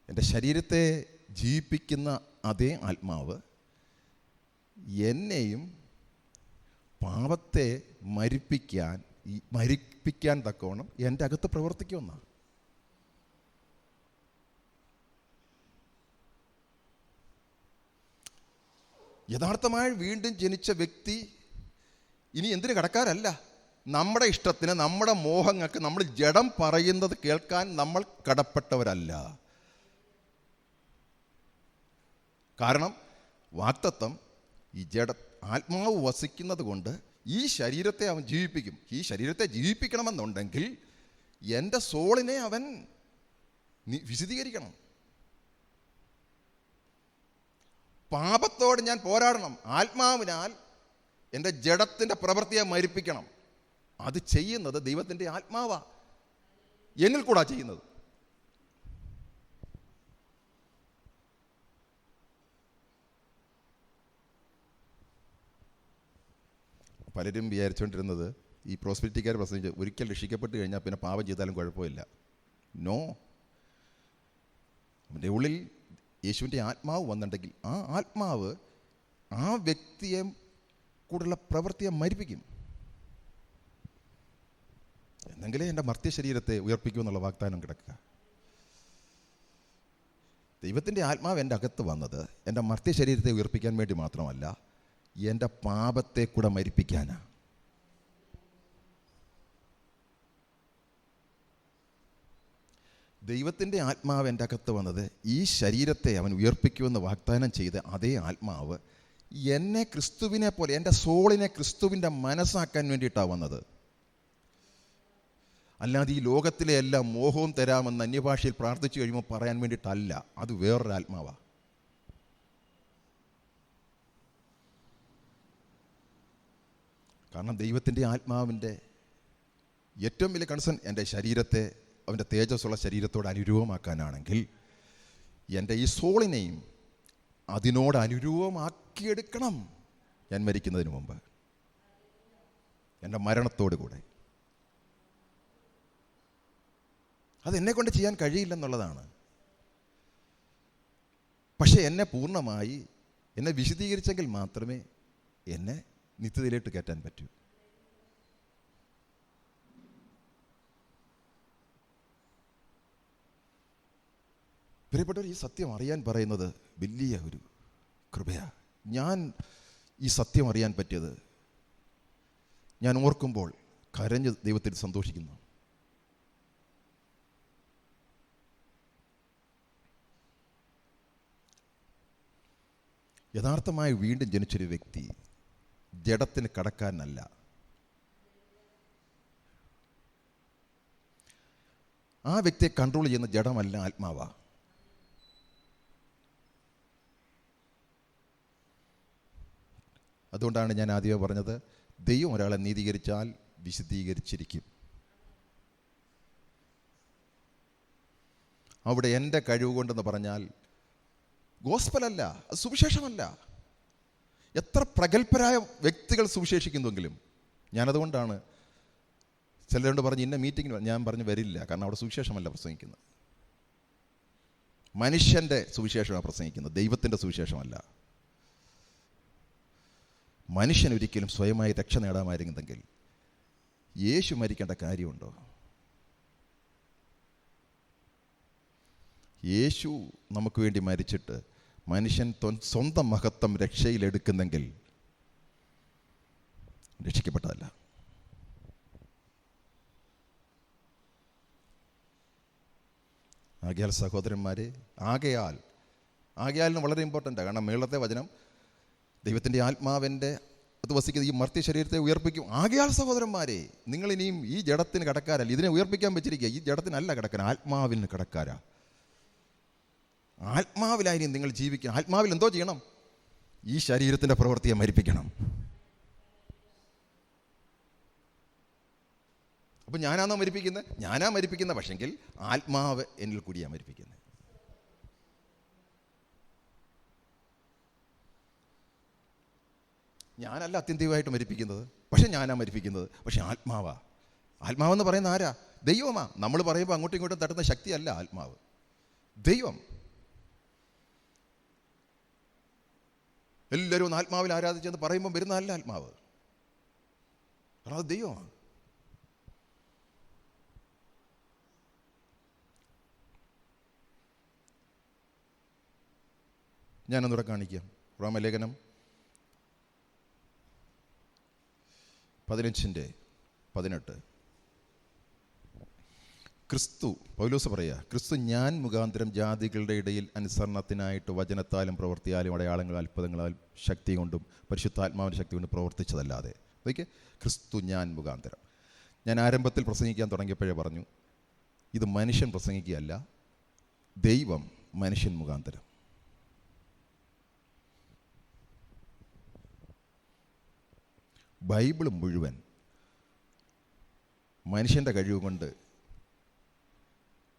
എൻ്റെ ശരീരത്തെ ജീവിപ്പിക്കുന്ന അതേ ആത്മാവ് എന്നെയും പാപത്തെ മരിപ്പിക്കാൻ തക്കവണ്ണം എൻ്റെ അകത്ത് പ്രവർത്തിക്കുമെന്നാണ്. യഥാർത്ഥമായി വീണ്ടും ജനിച്ച വ്യക്തി ഇനി എന്തിനു കടക്കാരല്ല. നമ്മുടെ ഇഷ്ടത്തിന്, നമ്മുടെ മോഹങ്ങൾക്ക് നമ്മൾ ജഡം പറയുന്നത് കേൾക്കാൻ നമ്മൾ കടപ്പെട്ടവരല്ല. കാരണം വാഗ്ദത്തം ഈ ആത്മാവ് വസിക്കുന്നത് കൊണ്ട് ഈ ശരീരത്തെ അവൻ ജീവിപ്പിക്കും. ഈ ശരീരത്തെ ജീവിപ്പിക്കണമെന്നുണ്ടെങ്കിൽ എൻ്റെ സോളിനെ അവൻ വിശദീകരിക്കണം. പാപത്തോട് ഞാൻ പോരാടണം. ആത്മാവിനാൽ എൻ്റെ ജഡത്തിൻ്റെ പ്രവൃത്തിയെ മരിപ്പിക്കണം. അത് ചെയ്യുന്നത് ദൈവത്തിൻ്റെ ആത്മാവാ, എന്നിൽ കൂടാ ചെയ്യുന്നത്. പലരും വിചാരിച്ചുകൊണ്ടിരുന്നത് ഈ പ്രോസ്പെരിറ്റിക്കാർ പ്രസംഗിച്ച് ഒരിക്കൽ രക്ഷിക്കപ്പെട്ട് കഴിഞ്ഞാൽ പിന്നെ പാപം ചെയ്താലും കുഴപ്പമില്ല. നോ. അവൻ്റെ ഉള്ളിൽ യേശുവിൻ്റെ ആത്മാവ് വന്നിട്ടുണ്ടെങ്കിൽ ആ ആത്മാവ് ആ വ്യക്തിയെ കൂടുള്ള പ്രവൃത്തിയെ മരിപ്പിക്കും. എന്നെങ്കിലേ എൻ്റെ മർത്യ ശരീരത്തെ ഉയർപ്പിക്കുമെന്നുള്ള വാഗ്ദാനം കിടക്കുക. ദൈവത്തിൻ്റെ ആത്മാവ് എൻ്റെ അകത്ത് വന്നത് എൻ്റെ മർത്യ ശരീരത്തെ ഉയർപ്പിക്കാൻ വേണ്ടി മാത്രമല്ല, എൻ്റെ പാപത്തെ കൂടെ മരിപ്പിക്കാനാണ്. ദൈവത്തിൻ്റെ ആത്മാവ് എൻ്റെ അകത്ത് വന്നത് ഈ ശരീരത്തെ അവൻ ഉയർപ്പിക്കുമെന്ന് വാഗ്ദാനം ചെയ്ത് അതേ ആത്മാവ് എന്നെ ക്രിസ്തുവിനെ പോലെ, എൻ്റെ സോളിനെ ക്രിസ്തുവിൻ്റെ മനസ്സാക്കാൻ വേണ്ടിയിട്ടാണ് വന്നത്. അല്ലാതെ ഈ ലോകത്തിലെ എല്ലാ മോഹവും തരാമെന്ന് അന്യഭാഷയിൽ പ്രാർത്ഥിച്ചു കഴിയുമ്പോൾ പറയാൻ വേണ്ടിയിട്ടല്ല. അത് വേറൊരു ആത്മാവാണ്. കാരണം ദൈവത്തിൻ്റെ ആത്മാവിൻ്റെ ഏറ്റവും വലിയ കൺസേൺ എൻ്റെ ശരീരത്തെ അവൻ്റെ തേജസ്സുള്ള ശരീരത്തോട് അനുരൂപമാക്കാനാണെങ്കിൽ എൻ്റെ ഈ സോളിനെയും അതിനോട് അനുരൂപമാക്കിയെടുക്കണം ഞാൻ മരിക്കുന്നതിന് മുമ്പ്, എൻ്റെ മരണത്തോടു കൂടെ. അതെന്നെ കൊണ്ട് ചെയ്യാൻ കഴിയില്ലെന്നുള്ളതാണ്. പക്ഷേ എന്നെ പൂർണ്ണമായി എന്നെ വിശദീകരിച്ചെങ്കിൽ മാത്രമേ എന്നെ നിത്യതയിലേക്ക് കയറ്റാൻ പറ്റൂ. പ്രിയപ്പെട്ടവർ, ഈ സത്യം അറിയാൻ പറയുന്നത് വലിയ ഒരു കൃപയാണ്. ഞാൻ ഈ സത്യം അറിയാൻ പറ്റിയത് ഞാൻ ഓർക്കുമ്പോൾ കരഞ്ഞ് ദൈവത്തിൽ സന്തോഷിക്കുന്നു. യഥാർത്ഥമായി വീണ്ടും ജനിച്ചൊരു വ്യക്തി ജഡത്തിന് കടക്കാനല്ല. ആ വ്യക്തിയെ കൺട്രോൾ ചെയ്യുന്ന ജഡമല്ല, ആത്മാവാ. അതുകൊണ്ടാണ് ഞാൻ ആദ്യമേ പറഞ്ഞത്, ദൈവം ഒരാളെ നീതീകരിച്ചാൽ വിശദീകരിച്ചിരിക്കും. അവിടെ എൻ്റെ കഴിവ് കൊണ്ടെന്ന് പറഞ്ഞാൽ ഗോസ്പലല്ല, അത് സുവിശേഷമല്ല. എത്ര പ്രഗത്ഭരായ വ്യക്തികൾ സുവിശേഷിക്കുന്നുവെങ്കിലും ഞാനതുകൊണ്ടാണ് ചിലരോട് പറഞ്ഞ് ഇന്ന മീറ്റിങ്ങിന് ഞാൻ പറഞ്ഞ് വരില്ല. കാരണം അവിടെ സുവിശേഷമല്ല പ്രസംഗിക്കുന്നത്, മനുഷ്യൻ്റെ സുവിശേഷമാണ് പ്രസംഗിക്കുന്നത്, ദൈവത്തിൻ്റെ സുവിശേഷമല്ല. മനുഷ്യൻ ഒരിക്കലും സ്വയമായി രക്ഷ നേടാമായിരുന്നെങ്കിൽ യേശു മരിക്കേണ്ട കാര്യമുണ്ടോ? യേശു നമുക്ക് വേണ്ടി മരിച്ചിട്ട് മനുഷ്യൻ സ്വന്തം മഹത്വം രക്ഷയിലെടുക്കുന്നെങ്കിൽ രക്ഷിക്കപ്പെട്ടതല്ല. ആകയാൽ സഹോദരന്മാരെ, ആകയാലിന് വളരെ ഇമ്പോർട്ടൻ്റാണ്. കാരണം മേളത്തെ വചനം ദൈവത്തിൻ്റെ ആത്മാവിൻ്റെ അത് വസിക്കുന്ന ഈ മർത്യ ശരീരത്തെ ഉയർപ്പിക്കും. ആകയാൽ സഹോദരന്മാരെ, നിങ്ങളിനിയും ഈ ജഡത്തിന് കടക്കാരല്ല, ഇതിനെ ഉയർപ്പിക്കാൻ വെച്ചിരിക്കുക. ഈ ജഡത്തിനല്ല കടക്കാൻ, ആത്മാവിന് കടക്കാരാ. ആത്മാവിലായി നിങ്ങൾ ജീവിക്കണം. ആത്മാവിൽ എന്തോ ചെയ്യണം? ഈ ശരീരത്തിൻ്റെ പ്രവൃത്തിയെ മരിപ്പിക്കണം. അപ്പം ഞാനാണോ മരിപ്പിക്കുന്നത്? ഞാനാ മരിപ്പിക്കുന്നത്. പക്ഷെങ്കിൽ ആത്മാവ് എന്നിൽ കൂടിയാണ് മരിപ്പിക്കുന്നത്. ഞാനല്ല അത്യന്തികമായിട്ട് മരിപ്പിക്കുന്നത്, പക്ഷെ ഞാനാ മരിപ്പിക്കുന്നത്. പക്ഷെ ആത്മാവാ. ആത്മാവെന്ന് പറയുന്ന ആരാ? ദൈവമാ. നമ്മൾ പറയുമ്പോൾ അങ്ങോട്ടും ഇങ്ങോട്ടും തട്ടുന്ന ശക്തിയല്ല ആത്മാവ്, ദൈവം. എല്ലാവരും ഒന്ന് ആത്മാവിൽ ആരാധിച്ചെന്ന് പറയുമ്പോൾ വരുന്നതല്ല ആത്മാവ്. കാരണം അത് ദൈവമാണ്. ഞാനൊന്നുകൂടെ കാണിക്കാം. റോമലേഖനം 15:18. ക്രിസ്തു, പൗലോസ് പറയുക, ക്രിസ്തു ഞാൻ മുഖാന്തരം ജാതികളുടെ ഇടയിൽ അനുസരണത്തിനായിട്ട് വചനത്താലും പ്രവൃത്തിയാലും അടയാളങ്ങളും അത്ഭുതങ്ങളാലും ശക്തി കൊണ്ടും പരിശുദ്ധാത്മാവിൻ്റെ ശക്തി കൊണ്ടും പ്രവർത്തിച്ചതല്ലാതെ. അതൊക്കെ ക്രിസ്തു ഞാൻ മുഖാന്തരം. ഞാൻ ആരംഭത്തിൽ പ്രസംഗിക്കാൻ തുടങ്ങിയപ്പോഴേ പറഞ്ഞു, ഇത് മനുഷ്യൻ പ്രസംഗിക്കുകയല്ല, ദൈവം മനുഷ്യൻ മുഖാന്തരം. ബൈബിൾ മുഴുവൻ മനുഷ്യൻ്റെ കഴിവ് കൊണ്ട്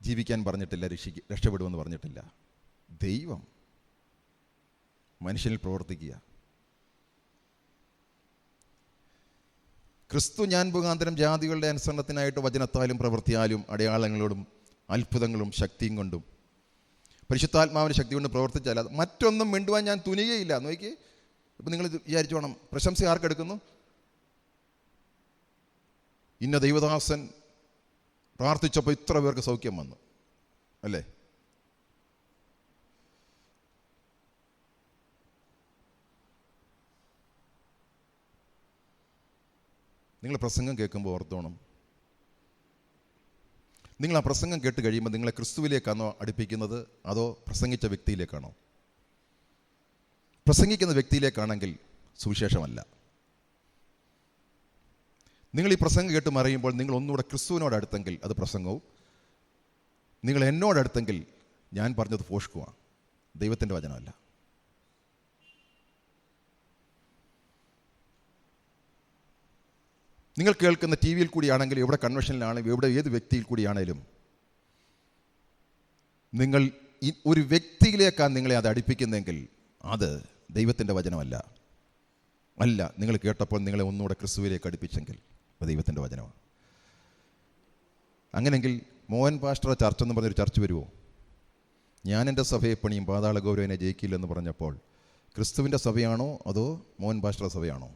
ജീവിക്കാൻ പറഞ്ഞിട്ടില്ല, രക്ഷപ്പെടുമെന്ന് പറഞ്ഞിട്ടില്ല. ദൈവം മനുഷ്യനിൽ പ്രവർത്തിക്കുക. ക്രിസ്തു ഞാൻ മുഖാന്തരം ജാതികളുടെ അനുസരണത്തിനായിട്ട് വചനത്താലും പ്രവൃത്തിയാലും അടയാളങ്ങളോടും അത്ഭുതങ്ങളും ശക്തിയും കൊണ്ടും പരിശുദ്ധാത്മാവിൻ്റെ ശക്തി കൊണ്ട് പ്രവർത്തിച്ചാൽ മറ്റൊന്നും മിണ്ടുവാൻ ഞാൻ തുനികയില്ല. നോക്കി, ഇപ്പം നിങ്ങൾ വിചാരിച്ചോണം, പ്രശംസ ആർക്കെടുക്കുന്നു? ഇന്ന ദൈവദാസൻ പ്രാർത്ഥിച്ചപ്പോൾ ഇത്ര പേർക്ക് സൗഖ്യം വന്നു, അല്ലേ? നിങ്ങൾ പ്രസംഗം കേൾക്കുമ്പോൾ ഓർത്തോണം, നിങ്ങൾ ആ പ്രസംഗം കേട്ട് കഴിയുമ്പോൾ നിങ്ങളെ ക്രിസ്തുവിലേക്കാണോ അടുപ്പിക്കുന്നത്, അതോ പ്രസംഗിച്ച വ്യക്തിയിലേക്കാണോ? പ്രസംഗിക്കുന്ന വ്യക്തിയിലേക്കാണെങ്കിൽ സുവിശേഷമല്ല. നിങ്ങൾ ഈ പ്രസംഗം കേട്ട് മറിയുമ്പോൾ നിങ്ങൾ ഒന്നുകൂടെ ക്രിസ്തുവിനോടടുത്തെങ്കിൽ അത് പ്രസംഗവും, നിങ്ങൾ എന്നോടടുത്തെങ്കിൽ ഞാൻ പറഞ്ഞത് ഫോഷ്കുവാണ്, ദൈവത്തിൻ്റെ വചനമല്ല. നിങ്ങൾ കേൾക്കുന്ന ടി വിയിൽ കൂടിയാണെങ്കിലും, എവിടെ കൺവെൻഷനിലാണെങ്കിലും, എവിടെ ഏത് വ്യക്തിയിൽ കൂടിയാണേലും, നിങ്ങൾ ഒരു വ്യക്തിയിലേക്കാണ് നിങ്ങളെ അത് അടുപ്പിക്കുന്നെങ്കിൽ അത് ദൈവത്തിൻ്റെ വചനമല്ല. അല്ല, നിങ്ങൾ കേട്ടപ്പോൾ നിങ്ങളെ ഒന്നുകൂടെ ക്രിസ്തുവിലേക്ക് അടുപ്പിച്ചെങ്കിൽ അത് ദൈവത്തിൻ്റെ വചനമാണ്. അങ്ങനെങ്കിൽ മോഹൻ പാസ്റ്റർ ചർച്ച എന്ന് പറഞ്ഞൊരു ചർച്ച വരുമോ? ഞാൻ എൻ്റെ സഭയെ പണിയും പാതാള ഗൗരവനെ ജയിക്കില്ലെന്ന് പറഞ്ഞപ്പോൾ ക്രിസ്തുവിൻ്റെ സഭയാണോ അതോ മോഹൻ പാസ്റ്റർ സഭയാണോ?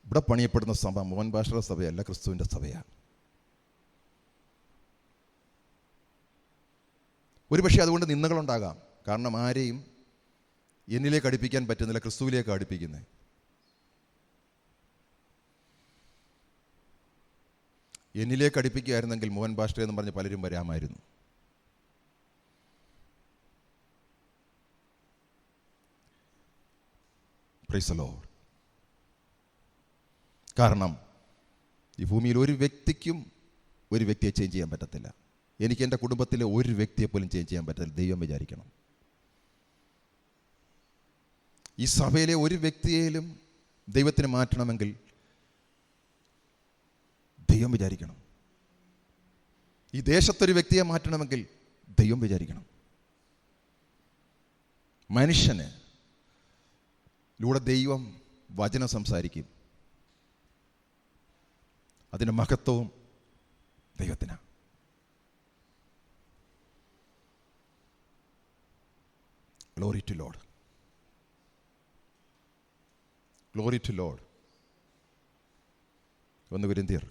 ഇവിടെ പണിയപ്പെടുന്ന സഭ മോഹൻ പാസ്റ്റർ സഭയല്ല, ക്രിസ്തുവിൻ്റെ സഭയാണ്. ഒരുപക്ഷെ അതുകൊണ്ട് നിന്ദകളുണ്ടാകാം. കാരണം ആരെയും എന്നിലേക്ക് അടുപ്പിക്കാൻ പറ്റുന്നില്ല, ക്രിസ്തുവിലേക്ക് അടുപ്പിക്കുന്നത്. എന്നിലേക്ക് അടുപ്പിക്കുകയായിരുന്നെങ്കിൽ മോഹൻ പാസ്റ്റർ എന്ന് പറഞ്ഞ് പലരും വരാമായിരുന്നു. Price the Lord. കാരണം ഈ ഭൂമിയിൽ ഒരു വ്യക്തിക്കും ഒരു വ്യക്തിയെ ചേഞ്ച് ചെയ്യാൻ പറ്റത്തില്ല. എനിക്ക് എൻ്റെ കുടുംബത്തിലെ ഒരു വ്യക്തിയെ പോലും ചേഞ്ച് ചെയ്യാൻ പറ്റത്തില്ല, ദൈവം വിചാരിക്കണം. ഈ സഭയിലെ ഒരു വ്യക്തിയെയും ദൈവത്തിന് മാറ്റണമെങ്കിൽ ദൈവം വിചാരിക്കണം. ഈ ദേശത്തൊരു വ്യക്തിയെ മാറ്റണമെങ്കിൽ ദൈവം വിചാരിക്കണം. മനുഷ്യന് ലൂടെ ദൈവം വചനം സംസാരിക്കും. അതിൻ്റെ മഹത്വവും ദൈവത്തിനാണ്. Glory to Lord, glory to Lord. 1 കൊരിന്ത്യർ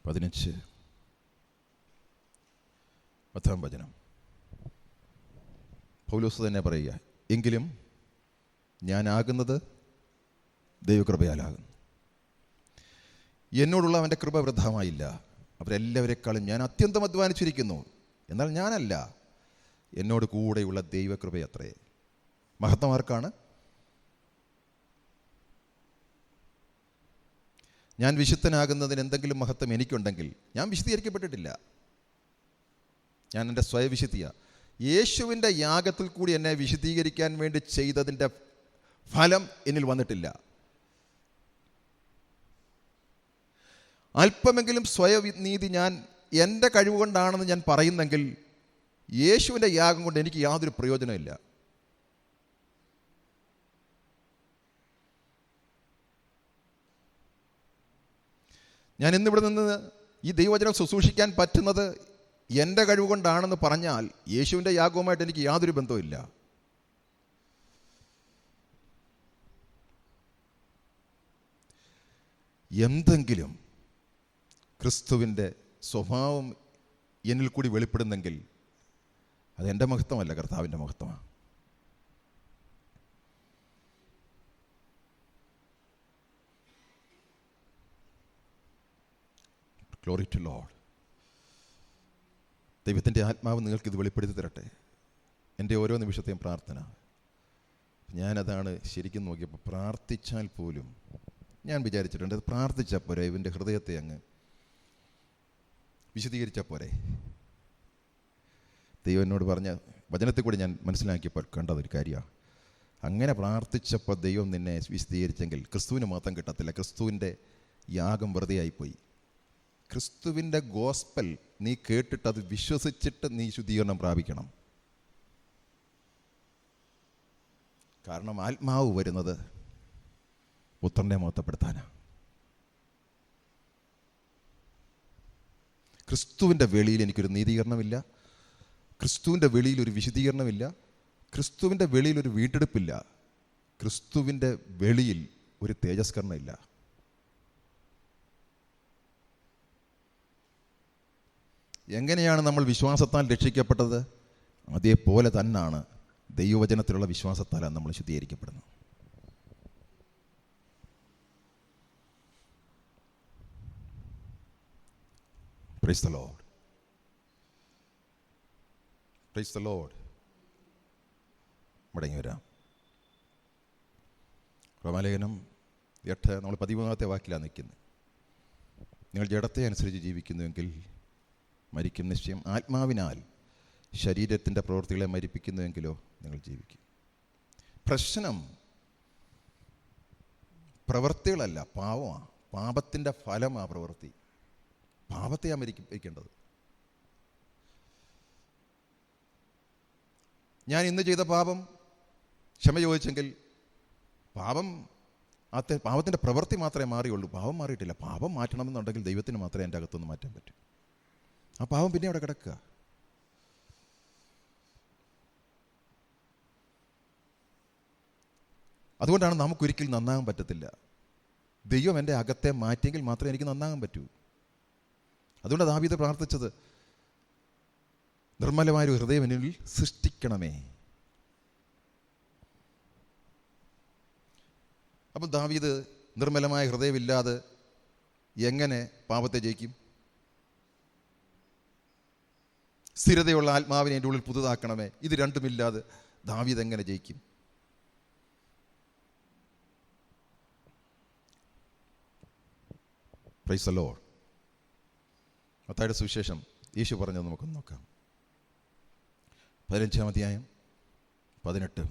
15:10 പൗലോസ് തന്നെ പറയുക, എങ്കിലും ഞാനാകുന്നത് ദൈവകൃപയാലാകുന്നു. എന്നോടുള്ള അവൻ്റെ കൃപ വൃഥാമായില്ല. അവരെല്ലാവരെക്കാളും ഞാൻ അത്യന്തം അധ്വാനിച്ചിരിക്കുന്നു. എന്നാൽ ഞാനല്ല, എന്നോട് കൂടെയുള്ള ദൈവകൃപയത്രേ. മഹത്വമാർക്കാണ്? ഞാൻ വിശുദ്ധനാകുന്നതിന് എന്തെങ്കിലും മഹത്വം എനിക്കുണ്ടെങ്കിൽ ഞാൻ വിശുദ്ധീകരിക്കപ്പെട്ടിട്ടില്ല. ഞാൻ എൻ്റെ സ്വയവിശുദ്ധിയാണ്. യേശുവിൻ്റെ യാഗത്തിൽ കൂടി എന്നെ വിശുദ്ധീകരിക്കാൻ വേണ്ടി ചെയ്തതിൻ്റെ ഫലം എന്നിൽ വന്നിട്ടില്ല. അല്പമെങ്കിലും സ്വയനീതി ഞാൻ എൻ്റെ കഴിവുകൊണ്ടാണെന്ന് ഞാൻ പറയുന്നെങ്കിൽ യേശുവിൻ്റെ യാഗം കൊണ്ട് എനിക്ക് യാതൊരു പ്രയോജനമില്ല. ഞാൻ ഇന്നിവിടെ നിന്ന് ഈ ദൈവവചനം ശുശ്രൂഷിക്കാൻ പറ്റുന്നത് എൻ്റെ കഴിവ് കൊണ്ടാണെന്ന് പറഞ്ഞാൽ യേശുവിൻ്റെ യാഗവുമായിട്ട് എനിക്ക് യാതൊരു ബന്ധവുമില്ല. എന്തെങ്കിലും ക്രിസ്തുവിൻ്റെ സ്വഭാവം എന്നിൽ കൂടി വെളിപ്പെടുന്നെങ്കിൽ അതെൻ്റെ മഹത്വമല്ല, കർത്താവിൻ്റെ മഹത്വമാണ്. Glory to Lord. ദൈവത്തിൻ്റെ ആത്മാവ് നിങ്ങൾക്കിത് വെളിപ്പെടുത്തി തരട്ടെ. എൻ്റെ ഓരോ നിമിഷത്തെയും പ്രാർത്ഥന. ഞാനതാണ് ശരിക്കും നോക്കിയപ്പോൾ, പ്രാർത്ഥിച്ചാൽ പോലും ഞാൻ വിചാരിച്ചിട്ടുണ്ട്, അത് പ്രാർത്ഥിച്ചാൽ പോരെ, ഇവൻ്റെ ഹൃദയത്തെ അങ്ങ് വിശദീകരിച്ചാൽ പോരെ. ദൈവം എന്നോട് പറഞ്ഞ വചനത്തിൽ കൂടി ഞാൻ മനസ്സിലാക്കിയപ്പോൾ കണ്ടതൊരു കാര്യമാണ്. അങ്ങനെ പ്രാർത്ഥിച്ചപ്പോൾ ദൈവം നിന്നെ വിശദീകരിച്ചെങ്കിൽ ക്രിസ്തുവിന് മാത്രം കിട്ടത്തില്ല. ക്രിസ്തുവിൻ്റെ യാഗം വെറുതെ ആയിപ്പോയി. ക്രിസ്തുവിൻ്റെ ഗോസ്പൽ നീ കേട്ടിട്ട് അത് വിശ്വസിച്ചിട്ട് നീ ശുദ്ധീകരണം പ്രാപിക്കണം. കാരണം ആത്മാവ് വരുന്നത് പുത്രനെ മഹത്വപ്പെടുത്താനാണ്. ക്രിസ്തുവിൻ്റെ വെളിയിൽ എനിക്കൊരു നീതീകരണമില്ല, ക്രിസ്തുവിൻ്റെ വെളിയിൽ ഒരു വിശുദ്ധീകരണമില്ല, ക്രിസ്തുവിൻ്റെ വെളിയിൽ ഒരു വീണ്ടെടുപ്പില്ല, ക്രിസ്തുവിൻ്റെ വെളിയിൽ ഒരു തേജസ്കരണമില്ല. എങ്ങനെയാണ് നമ്മൾ വിശ്വാസത്താൽ രക്ഷിക്കപ്പെട്ടത്? അതേപോലെ തന്നെയാണ് ദൈവവചനത്തിലുള്ള വിശ്വാസത്താലാണ് നമ്മൾ ശുദ്ധീകരിക്കപ്പെടുന്നത്. Praise the Lord. Praise the Lord. മടങ്ങി വരാം. റോമാലേഖനം 8 നമ്മൾ 13 വാക്കിലാണ് നിൽക്കുന്നത്. നിങ്ങൾ ജഡത്തെ അനുസരിച്ച് ജീവിക്കുന്നുവെങ്കിൽ മരിക്കും നിശ്ചയം. ആത്മാവിനാൽ ശരീരത്തിൻ്റെ പ്രവൃത്തികളെ മരിപ്പിക്കുന്നുവെങ്കിലോ നിങ്ങൾ ജീവിക്കും. പ്രശ്നം പ്രവൃത്തികളല്ല, പാവമാണ്. പാപത്തിൻ്റെ ഫലമാണ് പ്രവൃത്തി. പാപത്തെയാണ് മരിക്കേണ്ടത്. ഞാൻ ഇന്ന് ചെയ്ത പാപം ക്ഷമ ചോദിച്ചെങ്കിൽ പാപത്തിൻ്റെ പ്രവൃത്തി മാത്രമേ മാറിയുള്ളൂ, പാപം മാറിയിട്ടില്ല. പാപം മാറ്റണമെന്നുണ്ടെങ്കിൽ ദൈവത്തിന് മാത്രമേ എൻ്റെ അകത്തുനിന്ന് മാറ്റാൻ പറ്റൂ. ആ പാപം പിന്നെ അവിടെ കിടക്കുക. അതുകൊണ്ടാണ് നമുക്കൊരിക്കലും നന്നാകാൻ പറ്റത്തില്ല. ദൈവം എൻ്റെ അകത്തെ മാറ്റിയെങ്കിൽ മാത്രമേ എനിക്ക് നന്നാകാൻ പറ്റൂ. അതുകൊണ്ട് ദാവീദ് പ്രാർത്ഥിച്ചത്, നിർമ്മലമായൊരു ഹൃദയം എന്നിൽ സൃഷ്ടിക്കണമേ. അപ്പം ദാവീദ് നിർമ്മലമായ ഹൃദയമില്ലാതെ എങ്ങനെ പാപത്തെ ജയിക്കും? സ്ഥിരതയുള്ള ആത്മാവിനെ എൻ്റെ ഉള്ളിൽ പുതുതാക്കണമേ. ഇത് രണ്ടുമില്ലാതെ ദാവീദ് എങ്ങനെ ജയിക്കും? Price the Lord. മത്തായിയുടെ സുവിശേഷം യേശു പറഞ്ഞത് നമുക്കൊന്ന് നോക്കാം. 15-ാം അധ്യായം 18.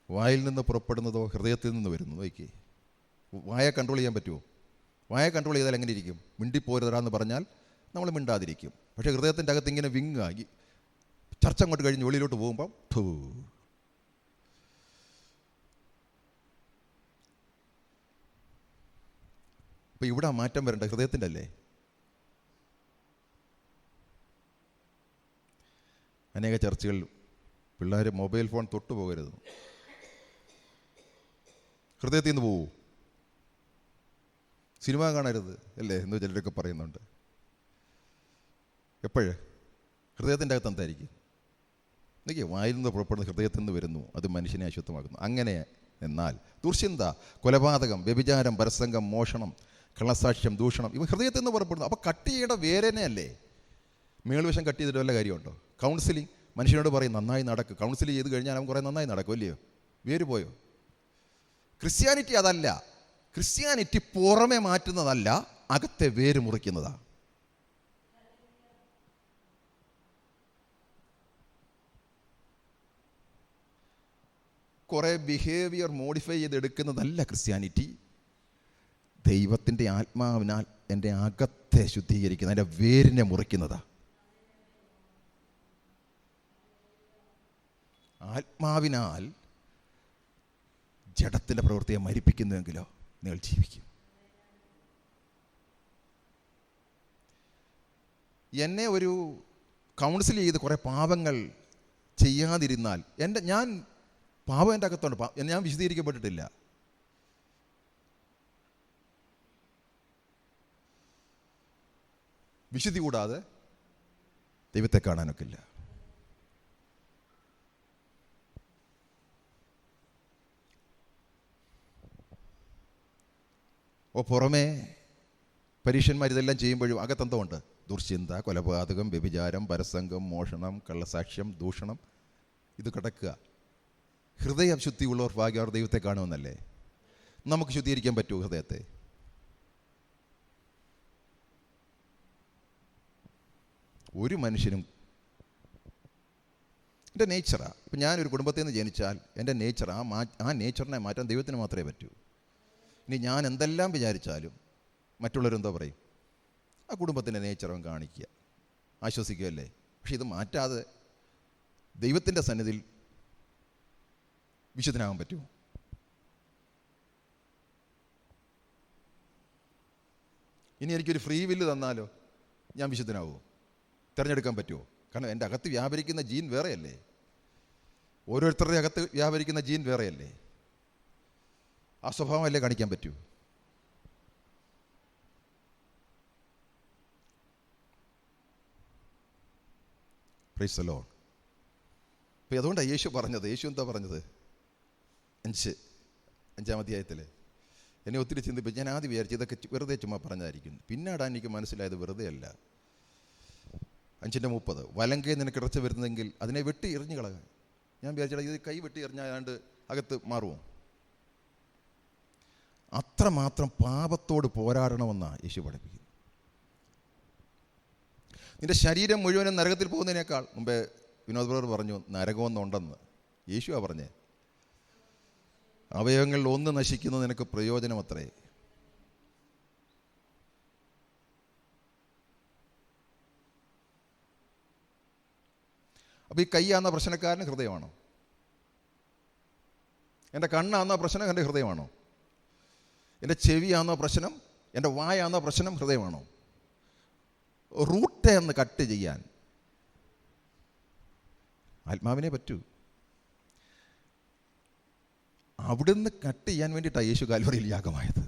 വായിൽ നിന്ന് പുറപ്പെടുന്നതോ ഹൃദയത്തിൽ നിന്ന് വരുന്നു. നോക്കി, വായ കൺട്രോൾ ചെയ്യാൻ പറ്റുമോ? വായ കൺട്രോൾ ചെയ്താൽ എങ്ങനെ ഇരിക്കും? മിണ്ടിപ്പോരുതരാന്ന് പറഞ്ഞാൽ നമ്മൾ മിണ്ടാതിരിക്കും. പക്ഷേ ഹൃദയത്തിൻ്റെ അകത്ത് ഇങ്ങനെ വിങ്ങായി ചർച്ച അങ്ങോട്ട് കഴിഞ്ഞ് വെളിയിലോട്ട് പോകുമ്പം അപ്പം ഇവിടെ മാറ്റം വരണ്ട ഹൃദയത്തിൻ്റെ അല്ലേ? അനേക ചർച്ചകൾ പിള്ളേർ മൊബൈൽ ഫോൺ തൊട്ടു പോകരുത്. ഹൃദയത്തിൽ നിന്ന് പോവൂ. സിനിമ കാണരുത് അല്ലേ എന്ന് ചിലരൊക്കെ പറയുന്നുണ്ട്. എപ്പോഴ്? ഹൃദയത്തിൻ്റെ അകത്ത് എന്തായിരിക്കും? എനിക്ക് വായിൽ നിന്ന് പുറപ്പെടുന്ന ഹൃദയത്തിൽ നിന്ന് വരുന്നു, അത് മനുഷ്യനെ അശുദ്ധമാക്കുന്നു. അങ്ങനെ എന്നാൽ ദുർചിന്ത, കൊലപാതകം, വ്യഭിചാരം, പരസംഗം, മോഷണം, കള്ളസാക്ഷ്യം, ദൂഷണം ഇവ ഹൃദയത്തിൽ നിന്ന് പുറപ്പെടുന്നു. അപ്പോൾ കട്ടിയുടെ വേരനെ അല്ലേ? മേൽവശം കട്ട് ചെയ്തിട്ട് വല്ല കാര്യമുണ്ടോ? കൗൺസിലിംഗ് മനുഷ്യനോട് പറയും നന്നായി നടക്കും. കൗൺസിൽ ചെയ്ത് കഴിഞ്ഞാൽ അവൻ കുറേ നന്നായി നടക്കും അല്ലയോ? വേര് പോയോ? ക്രിസ്ത്യാനിറ്റി അതല്ല. ക്രിസ്ത്യാനിറ്റി പുറമെ മാറ്റുന്നതല്ല, അകത്തെ വേര് മുറിക്കുന്നതാണ്. കുറേ ബിഹേവിയർ മോഡിഫൈ ചെയ്തെടുക്കുന്നതല്ല ക്രിസ്ത്യാനിറ്റി. ദൈവത്തിൻ്റെ ആത്മാവിനാൽ എൻ്റെ അകത്തെ ശുദ്ധീകരിക്കുന്ന, എൻ്റെ വേരിനെ മുറിക്കുന്നതാണ്. ആത്മാവിനാൽ ജഡത്തിൻ്റെ പ്രവൃത്തിയെ മരിപ്പിക്കുന്നുവെങ്കിലോ നിങ്ങൾ ജീവിക്കും. എന്നെ ഒരു കൗൺസിൽ ചെയ്ത് കുറേ പാപങ്ങൾ ചെയ്യാതിരുന്നാൽ ഞാൻ പാപം എൻ്റെ അകത്തുണ്ട്, ഞാൻ വിശദീകരിക്കപ്പെട്ടിട്ടില്ല. വിശുദ്ധി കൂടാതെ ദൈവത്തെ കാണാനൊക്കില്ല. പുറമേ പരീക്ഷന്മാർ ഇതെല്ലാം ചെയ്യുമ്പോഴും അകത്തെന്തോണ്ട്? ദുർചിന്ത, കൊലപാതകം, വ്യഭിചാരം, പരസംഗം, മോഷണം, കള്ളസാക്ഷ്യം, ദൂഷണം, ഇത് കിടക്കുക. ഹൃദയ ശുദ്ധിയുള്ളവർ ഭാഗ്യവർ ദൈവത്തെ കാണുമെന്നല്ലേ? നമുക്ക് ശുദ്ധീകരിക്കാൻ പറ്റുമോ ഹൃദയത്തെ? ഒരു മനുഷ്യനും. എൻ്റെ നേച്ചറാണ്. ഇപ്പം ഞാനൊരു കുടുംബത്തിൽ നിന്ന് ജനിച്ചാൽ എൻ്റെ നേച്ചർ, ആ നേച്ചറിനെ മാറ്റാൻ ദൈവത്തിന് മാത്രമേ പറ്റൂ. ഇനി ഞാൻ എന്തെല്ലാം വിചാരിച്ചാലും മറ്റുള്ളവരെന്തോ പറയും? ആ കുടുംബത്തിൻ്റെ നേച്ചറും കാണിക്കുക, ആശ്വസിക്കുകയല്ലേ. പക്ഷെ ഇത് മാറ്റാതെ ദൈവത്തിൻ്റെ സന്നിധിയിൽ വിശുദ്ധനാകാൻ പറ്റുമോ? ഇനി എനിക്കൊരു ഫ്രീ വില്ല് തന്നാലോ ഞാൻ വിശുദ്ധനാവുമോ? തിരഞ്ഞെടുക്കാൻ പറ്റുമോ? കാരണം എൻ്റെ അകത്ത് വ്യാപരിക്കുന്ന ജീൻ വേറെയല്ലേ, ഓരോരുത്തരുടെ അകത്ത് വ്യാപരിക്കുന്ന ജീൻ വേറെയല്ലേ. ആ സ്വഭാവമല്ലേ കാണിക്കാൻ പറ്റൂ? Price the Lord. അപ്പോൾ അതുകൊണ്ടാണ് യേശു എന്താ പറഞ്ഞത്? 5-ാം അധ്യായത്തിൽ എന്നെ ഒത്തിരി ചിന്തിപ്പിച്ച് ഞാൻ ആദ്യം വിചാരിച്ചു ഇതൊക്കെ വെറുതെ ചുമ്മാ പറഞ്ഞായിരിക്കും. പിന്നീടാണ് എനിക്ക് മനസ്സിലായത് വെറുതെ അല്ല. 5:30 വലങ്കേ നിനക്ക് ഇറച്ച വരുന്നതെങ്കിൽ അതിനെ വെട്ടി എറിഞ്ഞു കളക. ഞാൻ വിചാരിച്ചാൽ ഇത് കൈ വെട്ടി എറിഞ്ഞാണ്ട് അകത്ത് മാറുമോ? അത്രമാത്രം പാപത്തോട് പോരാടണമെന്നാണ് യേശു പഠിപ്പിക്കുന്നത്. നിന്റെ ശരീരം മുഴുവനും നരകത്തിൽ പോകുന്നതിനേക്കാൾ മുമ്പേ വിനോദ് ബ്രദർ പറഞ്ഞു നരകമൊന്നുണ്ടെന്ന്. യേശുവാ പറഞ്ഞേ, അവയവങ്ങളിൽ ഒന്ന് നശിക്കുന്നത് നിനക്ക് പ്രയോജനം അത്രേ. അപ്പോൾ ഈ കൈയാന്ന പ്രശ്നക്കാരന് ഹൃദയമാണോ? എൻ്റെ കണ്ണാന്ന പ്രശ്നം എൻ്റെ ഹൃദയമാണോ? എൻ്റെ ചെവിയാന്നോ പ്രശ്നം? എൻ്റെ വായാന്നോ പ്രശ്നം? ഹൃദയമാണോ? റൂട്ട് എന്ന് കട്ട് ചെയ്യാൻ ആത്മാവിനെ പറ്റൂ. അവിടുന്ന് കട്ട് ചെയ്യാൻ വേണ്ടിയിട്ടാണ് യേശു കാൽവറിയിൽ യാഗമായത്.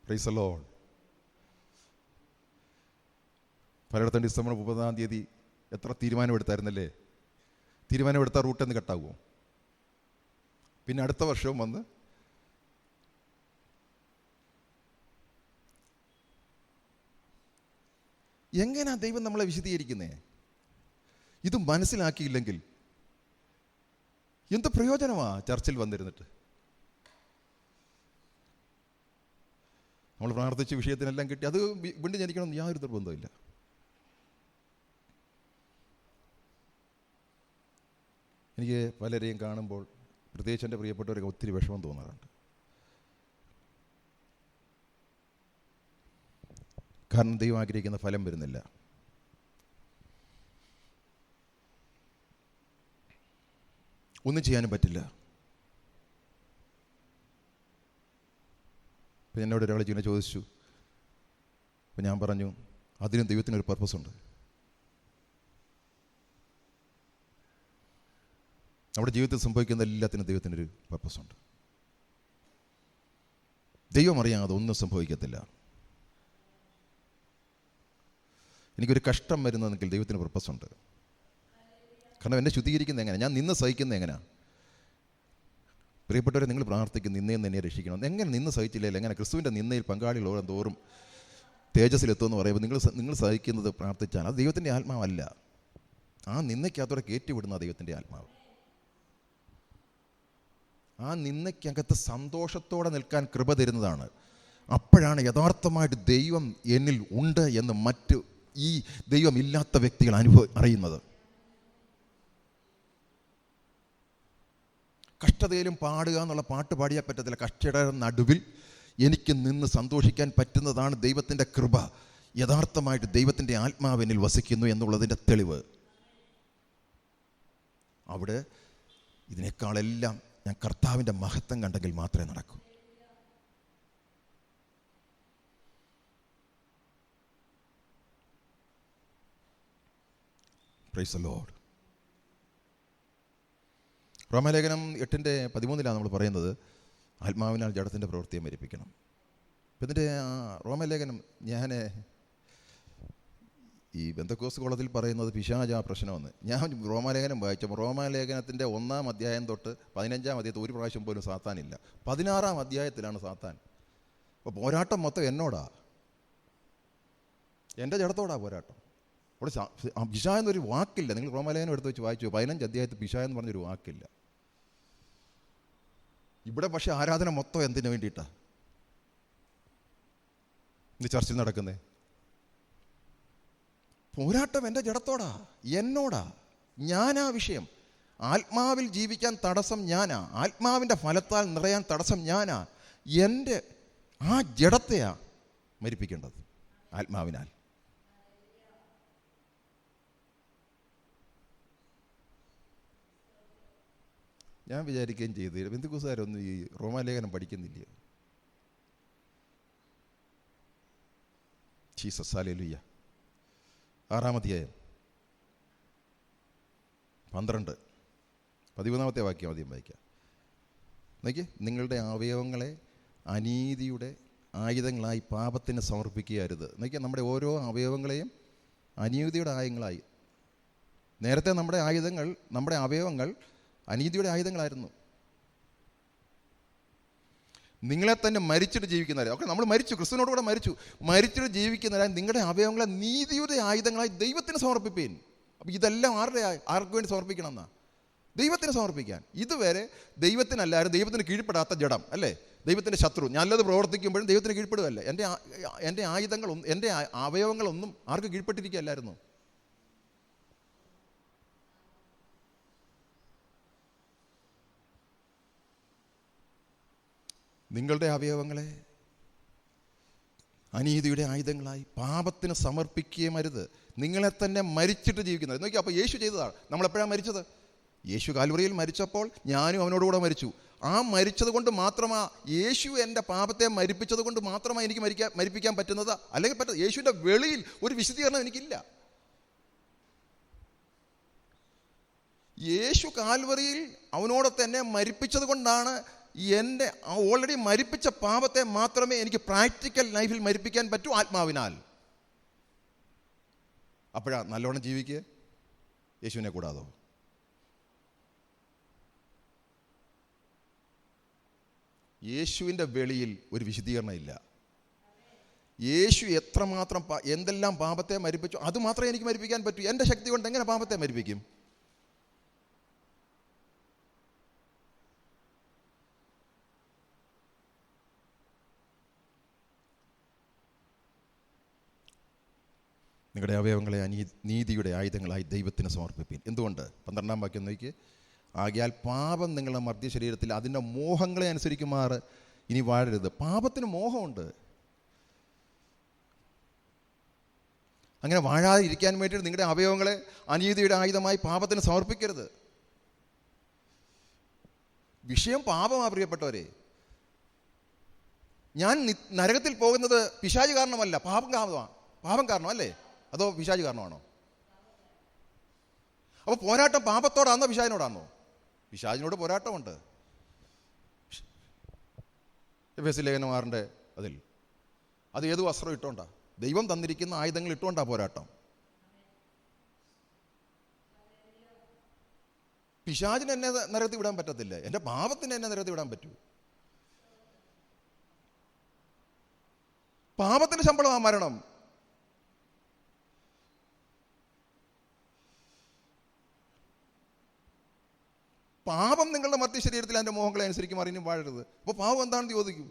Praise the Lord. പലയിടത്തും ഡിസംബർ 30-ാം തീയതി എത്ര തീരുമാനമെടുത്തായിരുന്നല്ലേ? തീരുമാനമെടുത്താൽ റൂട്ടെന്ന് കട്ടാകുമോ? പിന്നെ അടുത്ത വർഷവും വന്ന് എങ്ങനെയാ ദൈവം നമ്മളെ വിശദീകരിക്കുന്നേ? ഇത് മനസ്സിലാക്കിയില്ലെങ്കിൽ എന്ത് പ്രയോജനമാ ചർച്ചിൽ വന്നിരുന്നിട്ട്? നമ്മൾ പ്രാർത്ഥിച്ച വിഷയത്തിനെല്ലാം കിട്ടി, അത് വീണ്ടും ജനിക്കണമെന്ന് യാതൊരു നിർബന്ധമില്ല. എനിക്ക് പലരെയും കാണുമ്പോൾ, പ്രത്യേകിച്ച് എൻ്റെ പ്രിയപ്പെട്ടവരൊക്കെ ഒത്തിരി വിഷമം തോന്നാറുണ്ട്. കാരണം ദൈവം ആഗ്രഹിക്കുന്ന ഫലം വരുന്നില്ല. ഒന്നും ചെയ്യാനും പറ്റില്ല. അപ്പം എന്നോട് ഒരാൾ ഇങ്ങനെ ചോദിച്ചു. അപ്പം ഞാൻ പറഞ്ഞു അതിനും ദൈവത്തിനൊരു പർപ്പസ് ഉണ്ട്. നമ്മുടെ ജീവിതത്തിൽ സംഭവിക്കുന്ന എല്ലാത്തിനും ദൈവത്തിനൊരു പർപ്പസ് ഉണ്ട്. ദൈവം അറിയാതെ ഒന്നും സംഭവിക്കത്തില്ല. എനിക്കൊരു കഷ്ടം വരുന്നതെങ്കിൽ ദൈവത്തിന് പർപ്പസ് ഉണ്ട്. കാരണം എന്നെ ശുദ്ധീകരിക്കുന്നത് എങ്ങനെ? ഞാൻ നിന്ന് സഹിക്കുന്നത് എങ്ങനെയാണ്? പ്രിയപ്പെട്ടവരെ, നിങ്ങൾ പ്രാർത്ഥിക്കും നിന്നയിൽ നിന്ന് എന്നെ രക്ഷിക്കണം. എങ്ങനെ നിന്ന് സഹിച്ചില്ലെങ്കിൽ എങ്ങനെ ക്രിസ്തുവിൻ്റെ നിന്നയിൽ പങ്കാളികളോളം തോറും തേജസ്സിലെത്തുമെന്ന് പറയുമ്പോൾ നിങ്ങൾ സഹിക്കുന്നത് പ്രാർത്ഥിച്ചാൽ അത് ദൈവത്തിൻ്റെ ആത്മാവല്ല. ആ നിന്നയ്ക്കകത്തോടെ കയറ്റിവിടുന്ന ദൈവത്തിൻ്റെ ആത്മാവ്. ആ നിന്നയ്ക്കകത്ത് സന്തോഷത്തോടെ നിൽക്കാൻ കൃപ തരുന്നതാണ്. അപ്പോഴാണ് യഥാർത്ഥമായിട്ട് ദൈവം എന്നിൽ ഉണ്ട് എന്ന് മറ്റ് ഈ ദൈവമില്ലാത്ത വ്യക്തികൾ അറിയുന്നത്. കഷ്ടതയിലും പാടുക എന്നുള്ള പാട്ട് പാടിയാൽ പറ്റത്തില്ല. കഷ്ടയുടെ നടുവിൽ എനിക്ക് നിന്ന് സന്തോഷിക്കാൻ പറ്റുന്നതാണ് ദൈവത്തിൻ്റെ കൃപ. യഥാർത്ഥമായിട്ട് ദൈവത്തിൻ്റെ ആത്മാവിനിൽ വസിക്കുന്നു എന്നുള്ളതിൻ്റെ തെളിവ്. അവിടെ ഇതിനേക്കാളെല്ലാം ഞാൻ കർത്താവിൻ്റെ മഹത്വം കണ്ടെങ്കിൽ മാത്രമേ നടക്കൂ. Price the Lord. റോമാലേഖനം 8:13 നമ്മൾ പറയുന്നത് ആത്മാവിനാൽ ജഡത്തിൻ്റെ പ്രവൃത്തിയെ മരിപ്പിക്കണം. അപ്പം ഇതിൻ്റെ റോമാലേഖനം ഞാൻ ഈ ബെന്തക്കോസ്ത് കോളത്തിൽ പറയുന്നത് പിശാചാ പ്രശ്നമെന്ന്. ഞാൻ റോമാലേഖനം വായിച്ചപ്പോൾ റോമാലേഖനത്തിൻ്റെ 1-ാം അധ്യായം തൊട്ട് 15-ാം അധ്യായത്തിൽ ഒരു പ്രാവശ്യം പോലും സാത്താനില്ല. 16-ാം അധ്യായത്തിലാണ് സാത്താൻ. അപ്പോൾ പോരാട്ടം മൊത്തം എന്നോടാ, എൻ്റെ ജഡത്തോടാ പോരാട്ടം. അവിടെ പിശാ എന്നൊരു വാക്കില്ല. നിങ്ങൾ റോമാലേഖനം എടുത്ത് വെച്ച് വായിച്ചു 15 അധ്യായത്തിൽ പിശാ എന്ന് പറഞ്ഞൊരു വാക്കില്ല. ഇവിടെ പക്ഷേ ആരാധന മൊത്തം എന്തിനു വേണ്ടിയിട്ടാണ് ഇന്ന് ചർച്ചിൽ നടക്കുന്നത്? പോരാട്ടം എൻ്റെ ജഡത്തോടാ, എന്നോടാ. ഞാനാ വിഷയം. ആത്മാവിൽ ജീവിക്കാൻ തടസ്സം ഞാനാ. ആത്മാവിൻ്റെ ഫലത്താൽ നിറയാൻ തടസ്സം ഞാനാ. എൻ്റെ ആ ജഡത്തെയാ മരിപ്പിക്കേണ്ടത് ആത്മാവിനാൽ. ഞാൻ വിചാരിക്കുകയും ചെയ്തു, ബെന്തക്കോസ്തുകാരൊന്നും ഈ റോമാലേഖനം പഠിക്കുന്നില്ല. Jesus hallelujah. 6-ാം അധ്യായം 12-13 വാക്യം ആദ്യം വായിക്കാം. നോക്കിയേ, നിങ്ങളുടെ അവയവങ്ങളെ അനീതിയുടെ ആയുധങ്ങളായി പാപത്തിന് സമർപ്പിക്കുകയരുത്. നോക്കിയാൽ നമ്മുടെ ഓരോ അവയവങ്ങളെയും അനീതിയുടെ ആയുധങ്ങളായി. നേരത്തെ നമ്മുടെ അവയവങ്ങൾ അനീതിയുടെ ആയുധങ്ങളായിരുന്നു. നിങ്ങളെ തന്നെ മരിച്ചിട്ട് ജീവിക്കുന്നവരെ, ഒക്കെ നമ്മൾ മരിച്ചു, ക്രിസ്തുവിനോട് കൂടെ മരിച്ചിട്ട് ജീവിക്കുന്നവരായി നിങ്ങളുടെ അവയവങ്ങളെ നീതിയുടെ ആയുധങ്ങളായി ദൈവത്തിന് സമർപ്പിപ്പീൻ. അപ്പം ഇതെല്ലാം ആർക്ക് വേണ്ടി സമർപ്പിക്കണം എന്നാ? ദൈവത്തിന് സമർപ്പിക്കാൻ. ഇതുവരെ ദൈവത്തിനല്ലായിരുന്നു, ദൈവത്തിന് കീഴ്പ്പെടാത്ത ജഡം അല്ലേ, ദൈവത്തിൻ്റെ ശത്രു. നല്ലത് പ്രവർത്തിക്കുമ്പോഴും ദൈവത്തിന് കീഴ്പ്പെടുകയല്ല. എൻ്റെ ആയുധങ്ങളൊന്നും എൻ്റെ അവയവങ്ങളൊന്നും ആർക്ക് കീഴ്പ്പെട്ടിരിക്കുകയല്ലായിരുന്നു. നിങ്ങളുടെ അവയവങ്ങളെ അനീതിയുടെ ആയുധങ്ങളായി പാപത്തിന് സമർപ്പിക്കുകയും അരുത്. നിങ്ങളെ തന്നെ മരിച്ചിട്ട് ജീവിക്കുന്നത്. നോക്കി, അപ്പോൾ യേശു ചെയ്തതാണ്. നമ്മളെപ്പോഴാണ് മരിച്ചത്? യേശു കാൽവറിയിൽ മരിച്ചപ്പോൾ ഞാനും അവനോടുകൂടെ മരിച്ചു. ആ മരിച്ചത് കൊണ്ട് മാത്രമാണ്, യേശു എൻ്റെ പാപത്തെ മരിപ്പിച്ചത് കൊണ്ട് മാത്രമാണ് എനിക്ക് മരിപ്പിക്കാൻ പറ്റുന്നത്. അല്ലെങ്കിൽ യേശുവിൻ്റെ വെളിയിൽ ഒരു വിശദീകരണം എനിക്കില്ല. യേശു കാൽവറിയിൽ അവനോട് തന്നെ മരിപ്പിച്ചത് കൊണ്ടാണ് എൻ്റെ ഓൾറെഡി മരിപ്പിച്ച പാപത്തെ മാത്രമേ എനിക്ക് പ്രാക്ടിക്കൽ ലൈഫിൽ മരിപ്പിക്കാൻ പറ്റൂ, ആത്മാവിനാൽ. അപ്പോഴാ നല്ലോണം ജീവിക്കുക യേശുവിനെ കൂടാതോ? യേശുവിൻ്റെ വെളിയിൽ ഒരു വിശദീകരണം ഇല്ല. യേശു എത്രമാത്രം എന്തെല്ലാം പാപത്തെ മരിപ്പിച്ചു അത് മാത്രമേ എനിക്ക് മരിപ്പിക്കാൻ പറ്റൂ. എൻ്റെ ശക്തി കൊണ്ട് എങ്ങനെ പാപത്തെ മരിപ്പിക്കും? നിങ്ങളുടെ അവയവങ്ങളെ നീതിയുടെ ആയുധങ്ങളായി ദൈവത്തിന് സമർപ്പിപ്പീൻ. എന്തുകൊണ്ട്? 12-ാം വാക്യം നോക്കി. ആകയാൽ പാപം നിങ്ങളുടെ മർദ്യ ശരീരത്തിൽ അതിൻ്റെ മോഹങ്ങളെ അനുസരിക്കുമാറ് ഇനി വാഴരുത്. പാപത്തിന് മോഹമുണ്ട്. അങ്ങനെ വാഴാതെ ഇരിക്കാൻ വേണ്ടിയിട്ട് നിങ്ങളുടെ അവയവങ്ങളെ അനീതിയുടെ ആയുധമായി പാപത്തിന് സമർപ്പിക്കരുത്. വിഷയം പാപമാണ് പ്രിയപ്പെട്ടവരെ. ഞാൻ നരകത്തിൽ പോകുന്നത് പിശാച് കാരണമല്ല, പാപം കാരണം അല്ലേ? അതോ പിശാച് കാരണമാണോ? അപ്പോൾ പോരാട്ടം പാപത്തോടാണോ പിശാചിനോടാണോ? പിശാചിനോട് പോരാട്ടമുണ്ട്. എഫെസ്യ ലേഖനം 6 അതിൽ അത് ഏത് വസ്ത്രം ഇട്ടോണ്ടാ? ദൈവം തന്നിരിക്കുന്ന ആയുധങ്ങൾ ഇട്ടുകൊണ്ടാ പോരാട്ടം. പിശാചിന് എന്നെ നരകത്തിൽ വിടാൻ പറ്റത്തില്ല, എൻ്റെ പാപത്തിന് എന്നെ നരകത്തിൽ വിടാൻ പറ്റൂ. പാപത്തിൻ്റെ ശമ്പളമാ മരണം. പാപം നിങ്ങളുടെ മർത്തി ശരീരത്തിൽ അതിൻ്റെ മോഹങ്ങളെ അനുസരിക്കും അറിഞ്ഞും വാഴരുത്. അപ്പോൾ പാപം എന്താണെന്ന് ചോദിക്കൂ.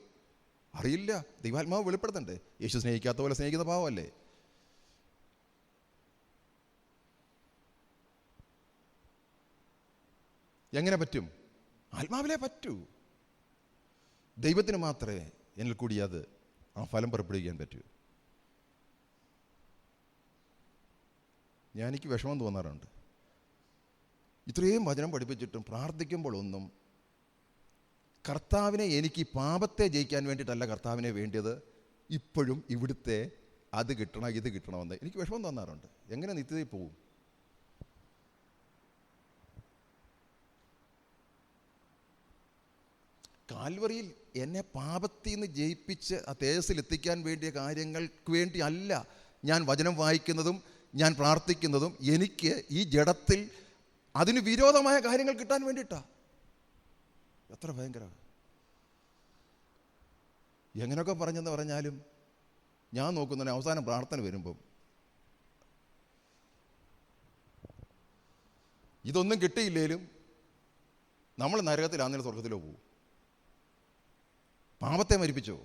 അറിയില്ല, ദൈവാത്മാവ് വെളിപ്പെടുത്തണ്ടേ. യേശു സ്നേഹിക്കാത്ത പോലെ സ്നേഹിക്കുന്ന പാവമല്ലേ? എങ്ങനെ പറ്റും? ആത്മാവിലേ പറ്റൂ. ദൈവത്തിന് മാത്രമേ എന്നിൽ കൂടി അത് ആ ഫലം പുറപ്പെടുവിക്കാൻ പറ്റൂ. എനിക്ക് വിഷമം തോന്നാറുണ്ട്. ഇത്രയും വചനം പഠിപ്പിച്ചിട്ടും പ്രാർത്ഥിക്കുമ്പോഴൊന്നും കർത്താവിനെ, എനിക്ക് പാപത്തെ ജയിക്കാൻ വേണ്ടിയിട്ടല്ല കർത്താവിനെ വേണ്ടിയത്, ഇപ്പോഴും ഇവിടുത്തെ അത് കിട്ടണം ഇത് കിട്ടണമെന്ന് എനിക്ക് വിഷമം തോന്നാറുണ്ട്. എങ്ങനെ നിത്യതയിൽ പോവും? കാൽവറിയിൽ എന്നെ പാപത്തിൽ നിന്ന് ജയിപ്പിച്ച് ആ തേജസ്സിൽ എത്തിക്കാൻ വേണ്ടിയ കാര്യങ്ങൾക്ക് വേണ്ടി അല്ല ഞാൻ വചനം വായിക്കുന്നതും ഞാൻ പ്രാർത്ഥിക്കുന്നതും. എനിക്ക് ഈ ജഡത്തിൽ അതിന് വിരോധമായ കാര്യങ്ങൾ കിട്ടാൻ വേണ്ടിയിട്ടാണ്. എത്ര ഭയങ്കരമാണ്! എങ്ങനെയൊക്കെ പറഞ്ഞെന്ന് പറഞ്ഞാലും ഞാൻ നോക്കുന്നതിന് അവസാനം പ്രാർത്ഥന വരുമ്പം ഇതൊന്നും കിട്ടിയില്ലേലും നമ്മൾ നരകത്തിലാണെങ്കിലും സ്വർഗത്തിലോ പോകും. പാപത്തെ മരിപ്പിച്ചോ?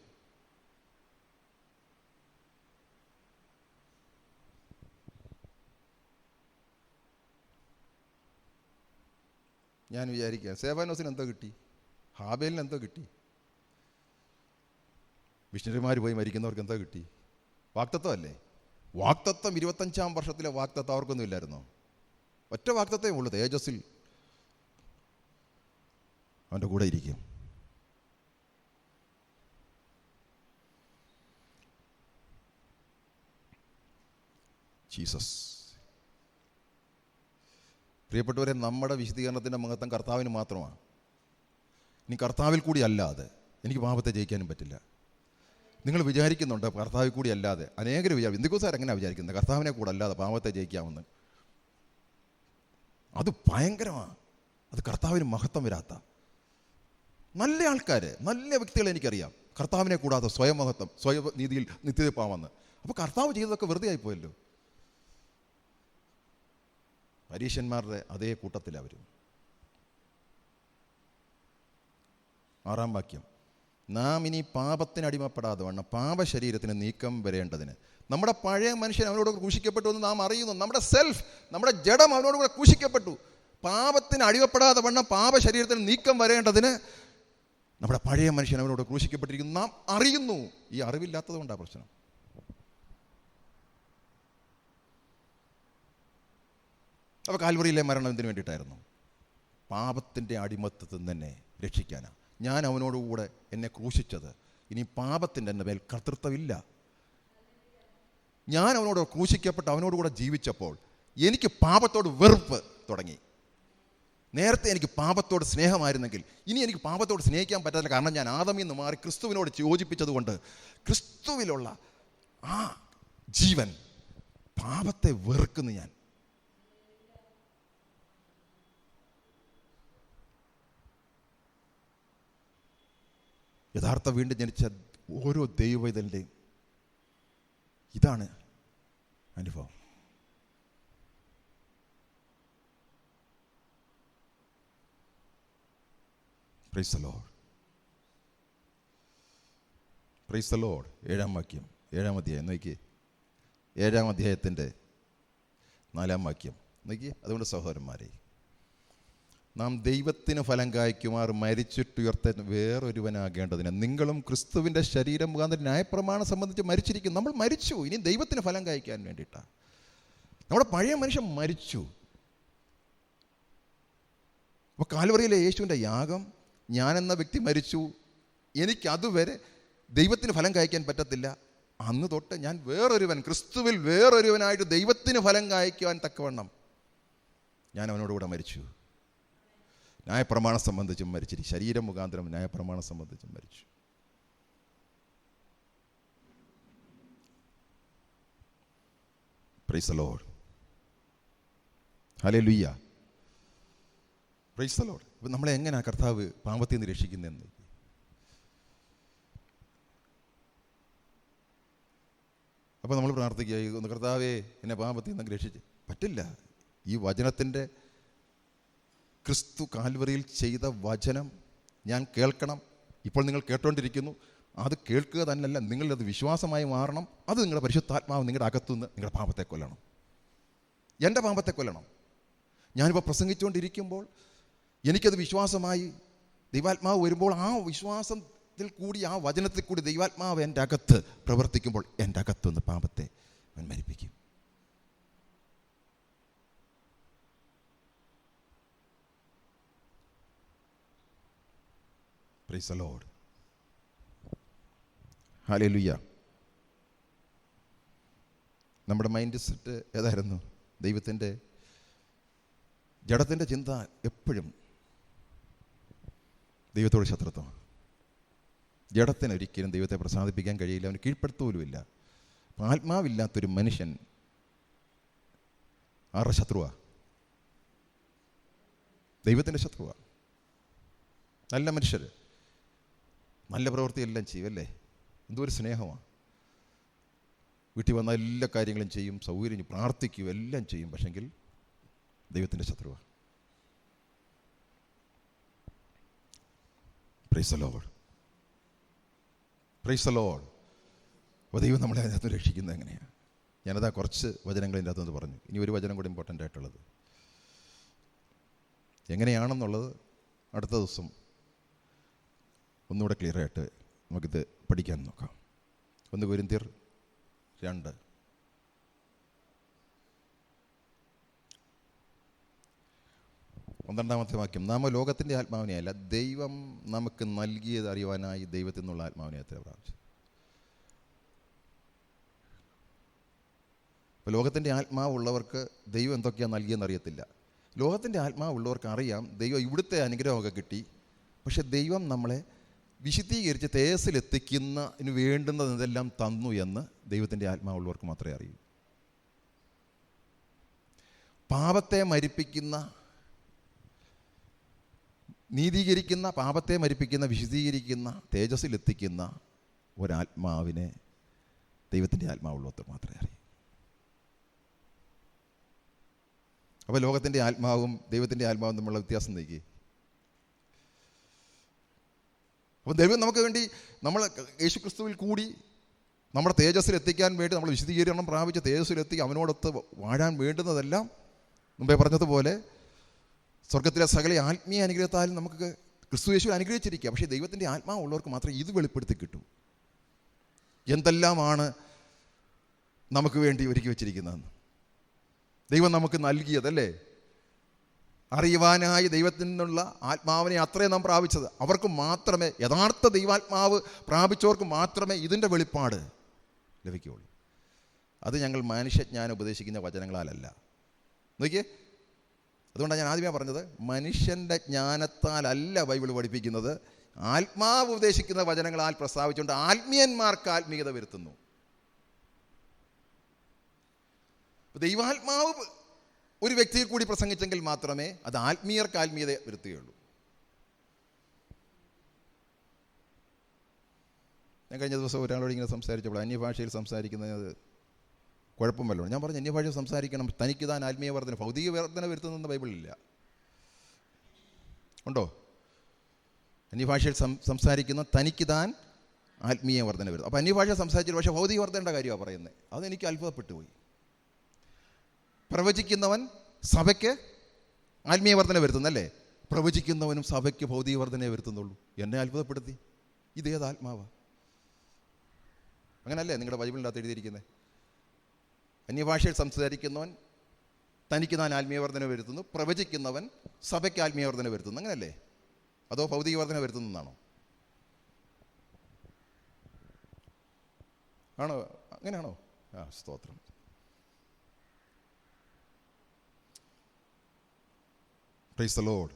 ഞാൻ വിചാരിക്കുക, സേവാനോസിന് എന്തോ കിട്ടി, ഹാബേലിന് എന്തോ കിട്ടി, മിഷണറിമാർ പോയി മരിക്കുന്നവർക്ക് എന്തോ കിട്ടി? വാക്തത്വം അല്ലേ? വാക്തത്വം 25-ാം വർഷത്തിലെ വാക്തത്വം അവർക്കൊന്നും ഇല്ലായിരുന്നോ? ഒറ്റ വാക്തത്വമേ ഉള്ളൂ, തേജസ്സിൽ അവൻ്റെ കൂടെ ഇരിക്കും. ജീസസ്. പ്രിയപ്പെട്ടവരെ, നമ്മുടെ വിശദീകരണത്തിൻ്റെ മഹത്വം കർത്താവിന് മാത്രമാണ്. ഇനി കർത്താവിൽ കൂടി അല്ലാതെ എനിക്ക് പാപത്തെ ജയിക്കാനും പറ്റില്ല. നിങ്ങൾ വിചാരിക്കുന്നുണ്ട് കർത്താവിൽ കൂടി അല്ലാതെ, അനേകർ എന്തിക്കോസാർ എങ്ങനെയാണ് വിചാരിക്കുന്നത് കർത്താവിനെ കൂടെ അല്ലാതെ പാപത്തെ ജയിക്കാമെന്ന്? അത് ഭയങ്കരമാണ്. അത് കർത്താവിന് മഹത്വം വരാത്ത നല്ല ആൾക്കാർ, നല്ല വ്യക്തികളെ എനിക്കറിയാം കർത്താവിനെ കൂടാതെ സ്വയം മഹത്വം, സ്വയം നീതിയിൽ നിത്യത പാവെന്ന്. അപ്പോൾ കർത്താവ് ചെയ്തതൊക്കെ വെറുതെ ആയിപ്പോയല്ലോ. പരീശന്മാരുടെ അതേ കൂട്ടത്തിലവരും. 6-ാം വാക്യം, നാം ഇനി പാപത്തിന് അടിമപ്പെടാതെ വണ്ണം പാപശരീരത്തിന് നീക്കം വരേണ്ടതിന് നമ്മുടെ പഴയ മനുഷ്യൻ അവനോട് ക്രൂശിക്കപ്പെട്ടു എന്ന് നാം അറിയുന്നു. നമ്മുടെ സെൽഫ്, നമ്മുടെ ജഡം അവനോട് കൂടെ ക്രൂശിക്കപ്പെട്ടു. പാപത്തിന് അടിമപ്പെടാതെ വണ്ണം പാപശരീരത്തിന് നീക്കം വരേണ്ടതിന് നമ്മുടെ പഴയ മനുഷ്യൻ അവനോട് ക്രൂശിക്കപ്പെട്ടിരിക്കുന്നു നാം അറിയുന്നു. ഈ അറിവില്ലാത്തത് കൊണ്ടാണ് പ്രശ്നം. അപ്പോൾ കാൽവറിയിലെ മരണം എന്തിനു വേണ്ടിയിട്ടായിരുന്നു? പാപത്തിൻ്റെ അടിമത്തത്തിൽ തന്നെ രക്ഷിക്കാനാണ്. ഞാൻ അവനോടുകൂടെ എന്നെ ക്രൂശിച്ചത്, ഇനി പാപത്തിൻ്റെ എൻ്റെ മേൽ കർത്തൃത്വമില്ല. ഞാൻ അവനോട് ക്രൂശിക്കപ്പെട്ട് അവനോടുകൂടെ ജീവിച്ചപ്പോൾ എനിക്ക് പാപത്തോട് വെറുപ്പ് തുടങ്ങി. നേരത്തെ എനിക്ക് പാപത്തോട് സ്നേഹമായിരുന്നെങ്കിൽ ഇനി എനിക്ക് പാപത്തോട് സ്നേഹിക്കാൻ പറ്റാത്ത കാരണം ഞാൻ ആദമിൽ നിന്ന് മാറി ക്രിസ്തുവിനോട് യോജിപ്പിച്ചത് കൊണ്ട് ക്രിസ്തുവിലുള്ള ആ ജീവൻ പാപത്തെ വെറുക്കുന്നു. ഞാൻ യഥാർത്ഥ വീണ്ടും ജനിച്ച ഓരോ ദൈവവൈതലിൻ്റെയും ഇതാണ് അനുഭവം. Price the Lord, praise the Lord. 7-ാം വാക്യം, 7-ാം അധ്യായം നോക്കി, 7-ാം അധ്യായത്തിൻ്റെ 4-ാം വാക്യം നോക്കി. അതുകൊണ്ട് സഹോദരന്മാരെ, നാം ദൈവത്തിന് ഫലം കായ്ക്കുമാർ മരിച്ചിട്ടുയർത്താൻ വേറൊരുവനാകേണ്ടതിന് നിങ്ങളും ക്രിസ്തുവിൻ്റെ ശരീരം മുഖാന്തരം ന്യായപ്രമാണം സംബന്ധിച്ച് മരിച്ചിരിക്കും. നമ്മൾ മരിച്ചു, ഇനി ദൈവത്തിന് ഫലം കായ്ക്കാൻ വേണ്ടിയിട്ടാണ്. നമ്മുടെ പഴയ മനുഷ്യൻ മരിച്ചു. അപ്പോൾ കാൽവറിയിലെ യേശുവിൻ്റെ യാഗം, ഞാനെന്ന വ്യക്തി മരിച്ചു. എനിക്കതുവരെ ദൈവത്തിന് ഫലം കായ്ക്കാൻ പറ്റത്തില്ല. അന്ന് തൊട്ട് ഞാൻ വേറൊരുവൻ, ക്രിസ്തുവിൽ വേറൊരുവനായിട്ട് ദൈവത്തിന് ഫലം കായ്ക്കുവാൻ തക്കവണ്ണം ഞാൻ അവനോടുകൂടെ മരിച്ചു. ന്യായപ്രമാണം സംബന്ധിച്ചും മരിച്ചിരിക്കും. ശരീരം മുഖാന്തരം ന്യായപ്രമാണം സംബന്ധിച്ചും മരിച്ചു. Price the Lord, hallelujah, price the Lord. അപ്പം നമ്മളെ എങ്ങനെയാണ് കർത്താവ് പാപത്തിൽ നിന്ന് രക്ഷിക്കുന്നതെന്ന്? അപ്പോൾ നമ്മൾ പ്രാർത്ഥിക്കുക, കർത്താവേ എന്നെ പാപത്തിൽ നിന്ന് രക്ഷിച്ച്. പറ്റില്ല. ഈ വചനത്തിൻ്റെ, ക്രിസ്തു കാൽവറിയിൽ ചെയ്ത വചനം ഞാൻ കേൾക്കണം. ഇപ്പോൾ നിങ്ങൾ കേട്ടുകൊണ്ടിരിക്കുന്നു. അത് കേൾക്കുക തന്നെയല്ല, നിങ്ങളത് വിശ്വാസമായി മാറണം. അത് നിങ്ങളുടെ പരിശുദ്ധാത്മാവ് നിങ്ങളുടെ അകത്തുനിന്ന് നിങ്ങളുടെ പാപത്തെ കൊല്ലണം. എൻ്റെ പാപത്തെ കൊല്ലണം. ഞാനിപ്പോൾ പ്രസംഗിച്ചുകൊണ്ടിരിക്കുമ്പോൾ എനിക്കത് വിശ്വാസമായി ദൈവാത്മാവ് വരുമ്പോൾ ആ വിശ്വാസത്തിൽ കൂടി, ആ വചനത്തിൽ കൂടി ദൈവാത്മാവ് എൻ്റെ അകത്ത് പ്രവർത്തിക്കുമ്പോൾ എൻ്റെ അകത്തുനിന്ന് പാപത്തെ അവൻ മരിപ്പിക്കും. പ്രൈസ് ദി ലോർഡ്, ഹല്ലേലൂയ. നമ്മുടെ മൈൻഡ് സെറ്റ് ഏതായിരുന്നു? ദൈവത്തിൻ്റെ, ജഡത്തിൻ്റെ ചിന്ത എപ്പോഴും ദൈവത്തോട് ശത്രുത്വം. ജഡത്തിനൊരിക്കലും ദൈവത്തെ പ്രസാദിപ്പിക്കാൻ കഴിയില്ല, അവന് കീഴ്പ്പെടുത്തൂലുമില്ല. അപ്പം ആത്മാവില്ലാത്തൊരു മനുഷ്യൻ ആരുടെ ശത്രുവാ? ദൈവത്തിൻ്റെ ശത്രുവാ. നല്ല മനുഷ്യർ നല്ല പ്രവൃത്തിയെല്ലാം ചെയ്യും, അല്ലേ? എന്തോ ഒരു സ്നേഹമാണ്. വീട്ടിൽ വന്ന എല്ലാ കാര്യങ്ങളും ചെയ്യും, സൗകര്യം പ്രാർത്ഥിക്കും, എല്ലാം ചെയ്യും, പക്ഷെങ്കിൽ ദൈവത്തിൻ്റെ ശത്രുവാണ്. Praise the Lord, praise the Lord. അപ്പോൾ ദൈവം നമ്മളെ അതിനകത്ത് രക്ഷിക്കുന്നത് എങ്ങനെയാണ്? ഞാനതാ കുറച്ച് വചനങ്ങൾ ഇതിൻ്റെ അകത്തുനിന്ന് പറഞ്ഞു. ഇനി ഒരു വചനം കൂടി ഇമ്പോർട്ടൻ്റ് ആയിട്ടുള്ളത് എങ്ങനെയാണെന്നുള്ളത് അടുത്ത ദിവസം ഒന്നുകൂടെ ക്ലിയറായിട്ട് നമുക്കിത് പഠിക്കാൻ നോക്കാം. 1 കൊരിന്ത്യർ 2. പന്ത്രണ്ടാമത്തെ വാക്യം. നാം ലോകത്തിൻ്റെ ആത്മാവിനെ അല്ല, ദൈവം നമുക്ക് നൽകിയത് അറിയുവാനായി ദൈവത്തിൽ നിന്നുള്ള ആത്മാവിനെ അത്ര പ്രാപിച്ചു. അപ്പോൾ ലോകത്തിൻ്റെ ആത്മാവുള്ളവർക്ക് ദൈവം എന്തൊക്കെയാണ് നൽകിയെന്ന് അറിയത്തില്ല. ലോകത്തിൻ്റെ ആത്മാവുള്ളവർക്ക് അറിയാം ദൈവം ഇവിടുത്തെ അനുഗ്രഹമൊക്കെ കിട്ടി, പക്ഷെ ദൈവം നമ്മളെ വിശുദ്ധീകരിച്ച് തേജസ്സിലെത്തിക്കുന്നതിന് വേണ്ടുന്നതെല്ലാം തന്നു എന്ന് ദൈവത്തിൻ്റെ ആത്മാവുള്ളവർക്ക് മാത്രമേ അറിയൂ. പാപത്തെ മരിപ്പിക്കുന്ന, നീതീകരിക്കുന്ന, പാപത്തെ മരിപ്പിക്കുന്ന, വിശുദ്ധീകരിക്കുന്ന, തേജസ്സിലെത്തിക്കുന്ന ഒരാത്മാവിനെ ദൈവത്തിൻ്റെ ആത്മാവുള്ളവർക്ക് മാത്രമേ അറിയൂ. അപ്പോൾ ലോകത്തിൻ്റെ ആത്മാവും ദൈവത്തിൻ്റെ ആത്മാവും തമ്മിലുള്ള വ്യത്യാസം നോക്കി. അപ്പോൾ ദൈവം നമുക്ക് വേണ്ടി നമ്മൾ യേശുക്രിസ്തുവിൽ കൂടി നമ്മുടെ തേജസ്സിലെത്തിക്കാൻ വേണ്ടി നമ്മൾ വിശദീകരണം പ്രാപിച്ച് തേജസ്സിലെത്തി അവനോടൊത്ത് വാഴാൻ വേണ്ടുന്നതെല്ലാം മുമ്പേ പറഞ്ഞതുപോലെ സ്വർഗത്തിലെ സകല ആത്മീയ അനുഗ്രഹത്താലും നമുക്ക് ക്രിസ്തു യേശുവിൽ അനുഗ്രഹിച്ചിരിക്കുക. പക്ഷേ ദൈവത്തിൻ്റെ ആത്മാവുള്ളവർക്ക് മാത്രമേ ഇത് വെളിപ്പെടുത്തി കിട്ടൂ. എന്തെല്ലാമാണ് നമുക്ക് വേണ്ടി ഒരുക്കി വച്ചിരിക്കുന്നതെന്ന് ദൈവം നമുക്ക് നൽകിയതല്ലേ. അറിയുവാനായി ദൈവത്തിൽ നിന്നുള്ള ആത്മാവിനെ അത്രയും നാം പ്രാപിച്ചത്. അവർക്ക് മാത്രമേ, യഥാർത്ഥ ദൈവാത്മാവ് പ്രാപിച്ചവർക്ക് മാത്രമേ ഇതിൻ്റെ വെളിപ്പാട് ലഭിക്കുകയുള്ളൂ. അത് ഞങ്ങൾ മനുഷ്യജ്ഞാനം ഉപദേശിക്കുന്ന വചനങ്ങളാലല്ല. നോക്കിയേ, അതുകൊണ്ടാണ് ഞാൻ ആദ്യമേ പറഞ്ഞത്, മനുഷ്യൻ്റെ ജ്ഞാനത്താലല്ല ബൈബിൾ പഠിപ്പിക്കുന്നത്, ആത്മാവ് ഉപദേശിക്കുന്ന വചനങ്ങളാൽ പ്രസ്താവിച്ചുകൊണ്ട് ആത്മീയന്മാർക്ക് ആത്മീയത വരുത്തുന്നു. ദൈവാത്മാവ് ഒരു വ്യക്തിയിൽ കൂടി പ്രസംഗിച്ചെങ്കിൽ മാത്രമേ അത് ആത്മീയർക്ക് ആത്മീയത വരുത്തുകയുള്ളൂ. ഞാൻ കഴിഞ്ഞ ദിവസം ഒരാളോട് ഇങ്ങനെ സംസാരിച്ചപ്പോൾ അന്യഭാഷയിൽ സംസാരിക്കുന്നത് കുഴപ്പമല്ലോ. ഞാൻ പറഞ്ഞു, അന്യഭാഷ സംസാരിക്കണം, തനിക്ക് താൻ ആത്മീയ വർധന, ഭൗതിക വർധന വരുത്തുന്ന ബൈബിളിലില്ല. ഉണ്ടോ? അന്യഭാഷയിൽ സംസാരിക്കുന്ന തനിക്ക് താൻ ആത്മീയ വർധന വരുത്തും. അപ്പോൾ അന്യഭാഷ സംസാരിച്ചിട്ട് പക്ഷേ ഭൗതിക വർധനയുടെ കാര്യമാണ് പറയുന്നത്. അതെനിക്ക് അത്ഭുതപ്പെട്ടു പോയി. പ്രവചിക്കുന്നവൻ സഭയ്ക്ക് ആത്മീയ വർധന വരുത്തുന്നല്ലേ, പ്രവചിക്കുന്നവനും സഭയ്ക്ക് ഭൗതിക വർധനയെ വരുത്തുന്നുള്ളൂ. എന്നെ അത്ഭുതപ്പെടുത്തി. ഇതേത് ആത്മാവാ? അങ്ങനല്ലേ നിങ്ങളുടെ ബൈബിളിൻ്റെ അകത്ത് എഴുതിയിരിക്കുന്നത്? അന്യഭാഷയിൽ സംസാരിക്കുന്നവൻ തനിക്ക് താൻ ആത്മീയ വർധന വരുത്തുന്നു, പ്രവചിക്കുന്നവൻ സഭയ്ക്ക് ആത്മീയ വർധന വരുത്തുന്നു. അങ്ങനല്ലേ? അതോ ഭൗതിക വർധന വരുത്തുന്നതാണോ? ആണോ? അങ്ങനെയാണോ? സ്തോത്രം. Price the Lord.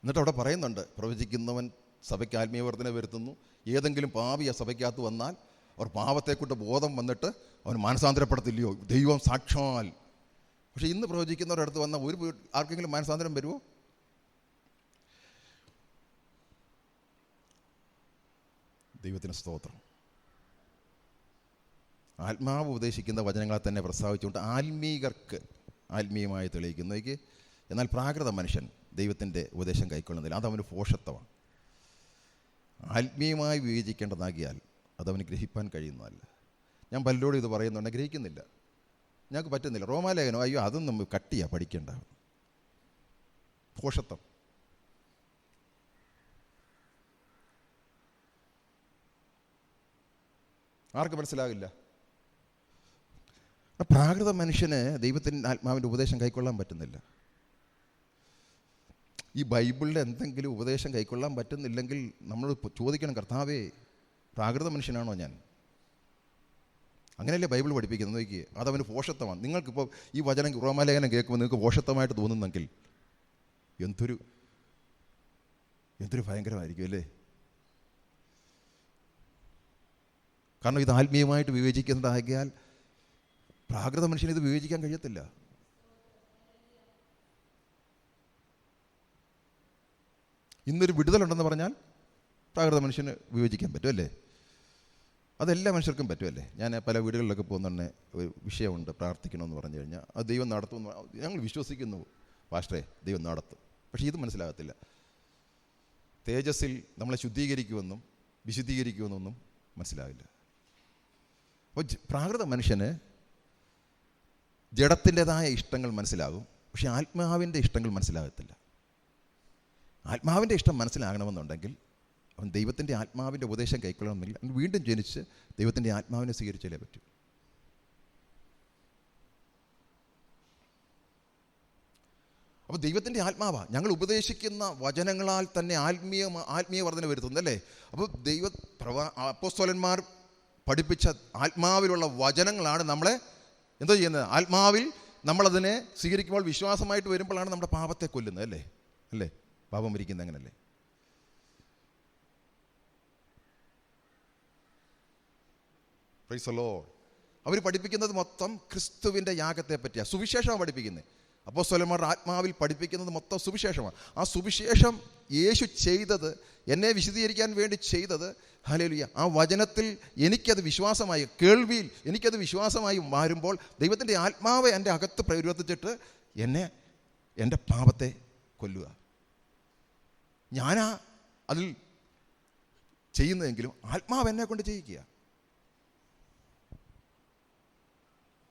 എന്നിട്ട് അവിടെ പറയുന്നുണ്ട്, പ്രവചിക്കുന്നവൻ സഭയ്ക്ക് ആത്മീയവർദ്ധന വരുത്തുന്നു. ഏതെങ്കിലും പാപി ആ സഭയ്ക്കകത്ത് വന്നാൽ അവർ പാപത്തെക്കൊണ്ട് ബോധം വന്നിട്ട് അവൻ മാനസാന്തരപ്പെടത്തില്ലയോ? ദൈവം സാക്ഷാൽ. പക്ഷേ ഇന്ന് പ്രവചിക്കുന്നവരുടെ അടുത്ത് വന്ന ഒരു ആർക്കെങ്കിലും മാനസാന്തരം വരുമോ? ദൈവത്തിന് സ്തോത്രം. ആത്മാവ് ഉപദേശിക്കുന്ന വചനങ്ങളെ തന്നെ പ്രസ്താവിച്ചുകൊണ്ട് ആത്മീകർക്ക് ആത്മീയമായി തെളിയിക്കുന്നതിക്ക്. എന്നാൽ പ്രാകൃത മനുഷ്യൻ ദൈവത്തിൻ്റെ ഉപദേശം കൈക്കൊള്ളുന്നില്ല. അതവന് ഭോഷത്വമാണ്. ആത്മീയമായി വിവേചിക്കേണ്ടതാകിയാൽ അതവന് ഗ്രഹിപ്പാൻ കഴിയുന്നതല്ല. ഞാൻ പലരോടും ഇത് പറയുന്നുണ്ട്, ഗ്രഹിക്കുന്നില്ല, ഞങ്ങൾക്ക് പറ്റുന്നില്ല. റോമാലേഖനം, അയ്യോ അതൊന്നും കട്ടിയാണ്, പഠിക്കേണ്ട. ഭോഷത്വം. ആർക്ക് മനസ്സിലാകില്ല? പ്രാകൃത മനുഷ്യന് ദൈവത്തിൻ്റെ ആത്മാവിൻ്റെ ഉപദേശം കൈക്കൊള്ളാൻ പറ്റുന്നില്ല. ഈ ബൈബിളിൻ്റെ എന്തെങ്കിലും ഉപദേശം കൈക്കൊള്ളാൻ പറ്റുന്നില്ലെങ്കിൽ നമ്മൾ ചോദിക്കണം, കർത്താവേ പ്രാകൃത മനുഷ്യനാണോ ഞാൻ? അങ്ങനെയല്ലേ ബൈബിൾ പഠിപ്പിക്കുന്നത്? നോക്കി, അതവന് ഭോഷത്വമാണ്. നിങ്ങൾക്കിപ്പോൾ ഈ വചനം റോമാലേഖനം കേൾക്കുമ്പോൾ നിങ്ങൾക്ക് ഭോഷത്വമായിട്ട് തോന്നുന്നെങ്കിൽ എന്തൊരു ഭയങ്കരമായിരിക്കും അല്ലേ? കാരണം ഇത് ആത്മീയമായിട്ട് വിവേചിക്കുന്നതാകിയാൽ പ്രാകൃത മനുഷ്യന് ഇത് വിവേചിക്കാൻ കഴിയത്തില്ല. ഇന്നൊരു വിടുതലുണ്ടെന്ന് പറഞ്ഞാൽ പ്രാകൃത മനുഷ്യന് വിവേചിക്കാൻ പറ്റുമല്ലേ? അതെല്ലാ മനുഷ്യർക്കും പറ്റുമല്ലേ? ഞാൻ പല വീടുകളിലൊക്കെ പോകുന്നുണ്ടെ ഒരു വിഷയമുണ്ട്, പ്രാർത്ഥിക്കണമെന്ന് പറഞ്ഞു കഴിഞ്ഞാൽ അത് ദൈവം നടത്തുമെന്ന് ഞങ്ങൾ വിശ്വസിക്കുന്നു പാസ്റ്ററെ, ദൈവം നടത്തും. പക്ഷേ ഇത് മനസ്സിലാകത്തില്ല. തേജസ്സിൽ നമ്മളെ ശുദ്ധീകരിക്കുമെന്നും വിശുദ്ധീകരിക്കുമെന്നൊന്നും മനസ്സിലാവില്ല. അപ്പോൾ പ്രാകൃത മനുഷ്യന് ജഡത്തിൻ്റെതായ ഇഷ്ടങ്ങൾ മനസ്സിലാകും, പക്ഷേ ആത്മാവിൻ്റെ ഇഷ്ടങ്ങൾ മനസ്സിലാകത്തില്ല. ആത്മാവിൻ്റെ ഇഷ്ടം മനസ്സിലാകണമെന്നുണ്ടെങ്കിൽ അവൻ ദൈവത്തിൻ്റെ ആത്മാവിൻ്റെ ഉപദേശം കൈക്കൊള്ളണമെന്നില്ല, അവൻ വീണ്ടും ജനിച്ച് ദൈവത്തിൻ്റെ ആത്മാവിനെ സ്വീകരിച്ചാലേ പറ്റൂ. അപ്പോൾ ദൈവത്തിൻ്റെ ആത്മാവാണ് ഞങ്ങൾ ഉപദേശിക്കുന്ന വചനങ്ങളാൽ തന്നെ ആത്മീയ വർധന വരുത്തുന്നല്ലേ. അപ്പോൾ അപ്പോസ്തലന്മാർ പഠിപ്പിച്ച ആത്മാവിലുള്ള വചനങ്ങളാണ് നമ്മളെ എന്തോ ചെയ്യുന്നത്? ആത്മാവിൽ നമ്മളതിനെ സ്വീകരിക്കുമ്പോൾ വിശ്വാസമായിട്ട് വരുമ്പോഴാണ് നമ്മുടെ പാപത്തെ കൊല്ലുന്നത് അല്ലേ? അല്ലേ? പാപം മരിക്കുന്നത് അങ്ങനല്ലേ? Price the Lord. അവർ പഠിപ്പിക്കുന്നത് മൊത്തം ക്രിസ്തുവിൻ്റെ യാഗത്തെ പറ്റിയാണ്, സുവിശേഷമാണ് പഠിപ്പിക്കുന്നത്. അപ്പോസ്തലന്മാരുടെ ആത്മാവിൽ പഠിപ്പിക്കുന്നത് മൊത്തം സുവിശേഷമാണ്. ആ സുവിശേഷം യേശു ചെയ്തത്, എന്നെ വിശദീകരിക്കാൻ വേണ്ടി ചെയ്തത്, ഹല്ലേലൂയ, ആ വചനത്തിൽ എനിക്കത് വിശ്വാസമായി, കേൾവിയിൽ എനിക്കത് വിശ്വാസമായി മാറുമ്പോൾ ദൈവത്തിൻ്റെ ആത്മാവ് എൻ്റെ അകത്ത് പ്രവർത്തിച്ചിട്ട് എൻ്റെ പാപത്തെ കൊല്ലുക. ഞാനാ അതിൽ ചെയ്യുന്നതെങ്കിലും ആത്മാവ് എന്നെ കൊണ്ട് ചെയ്യിക്കുക.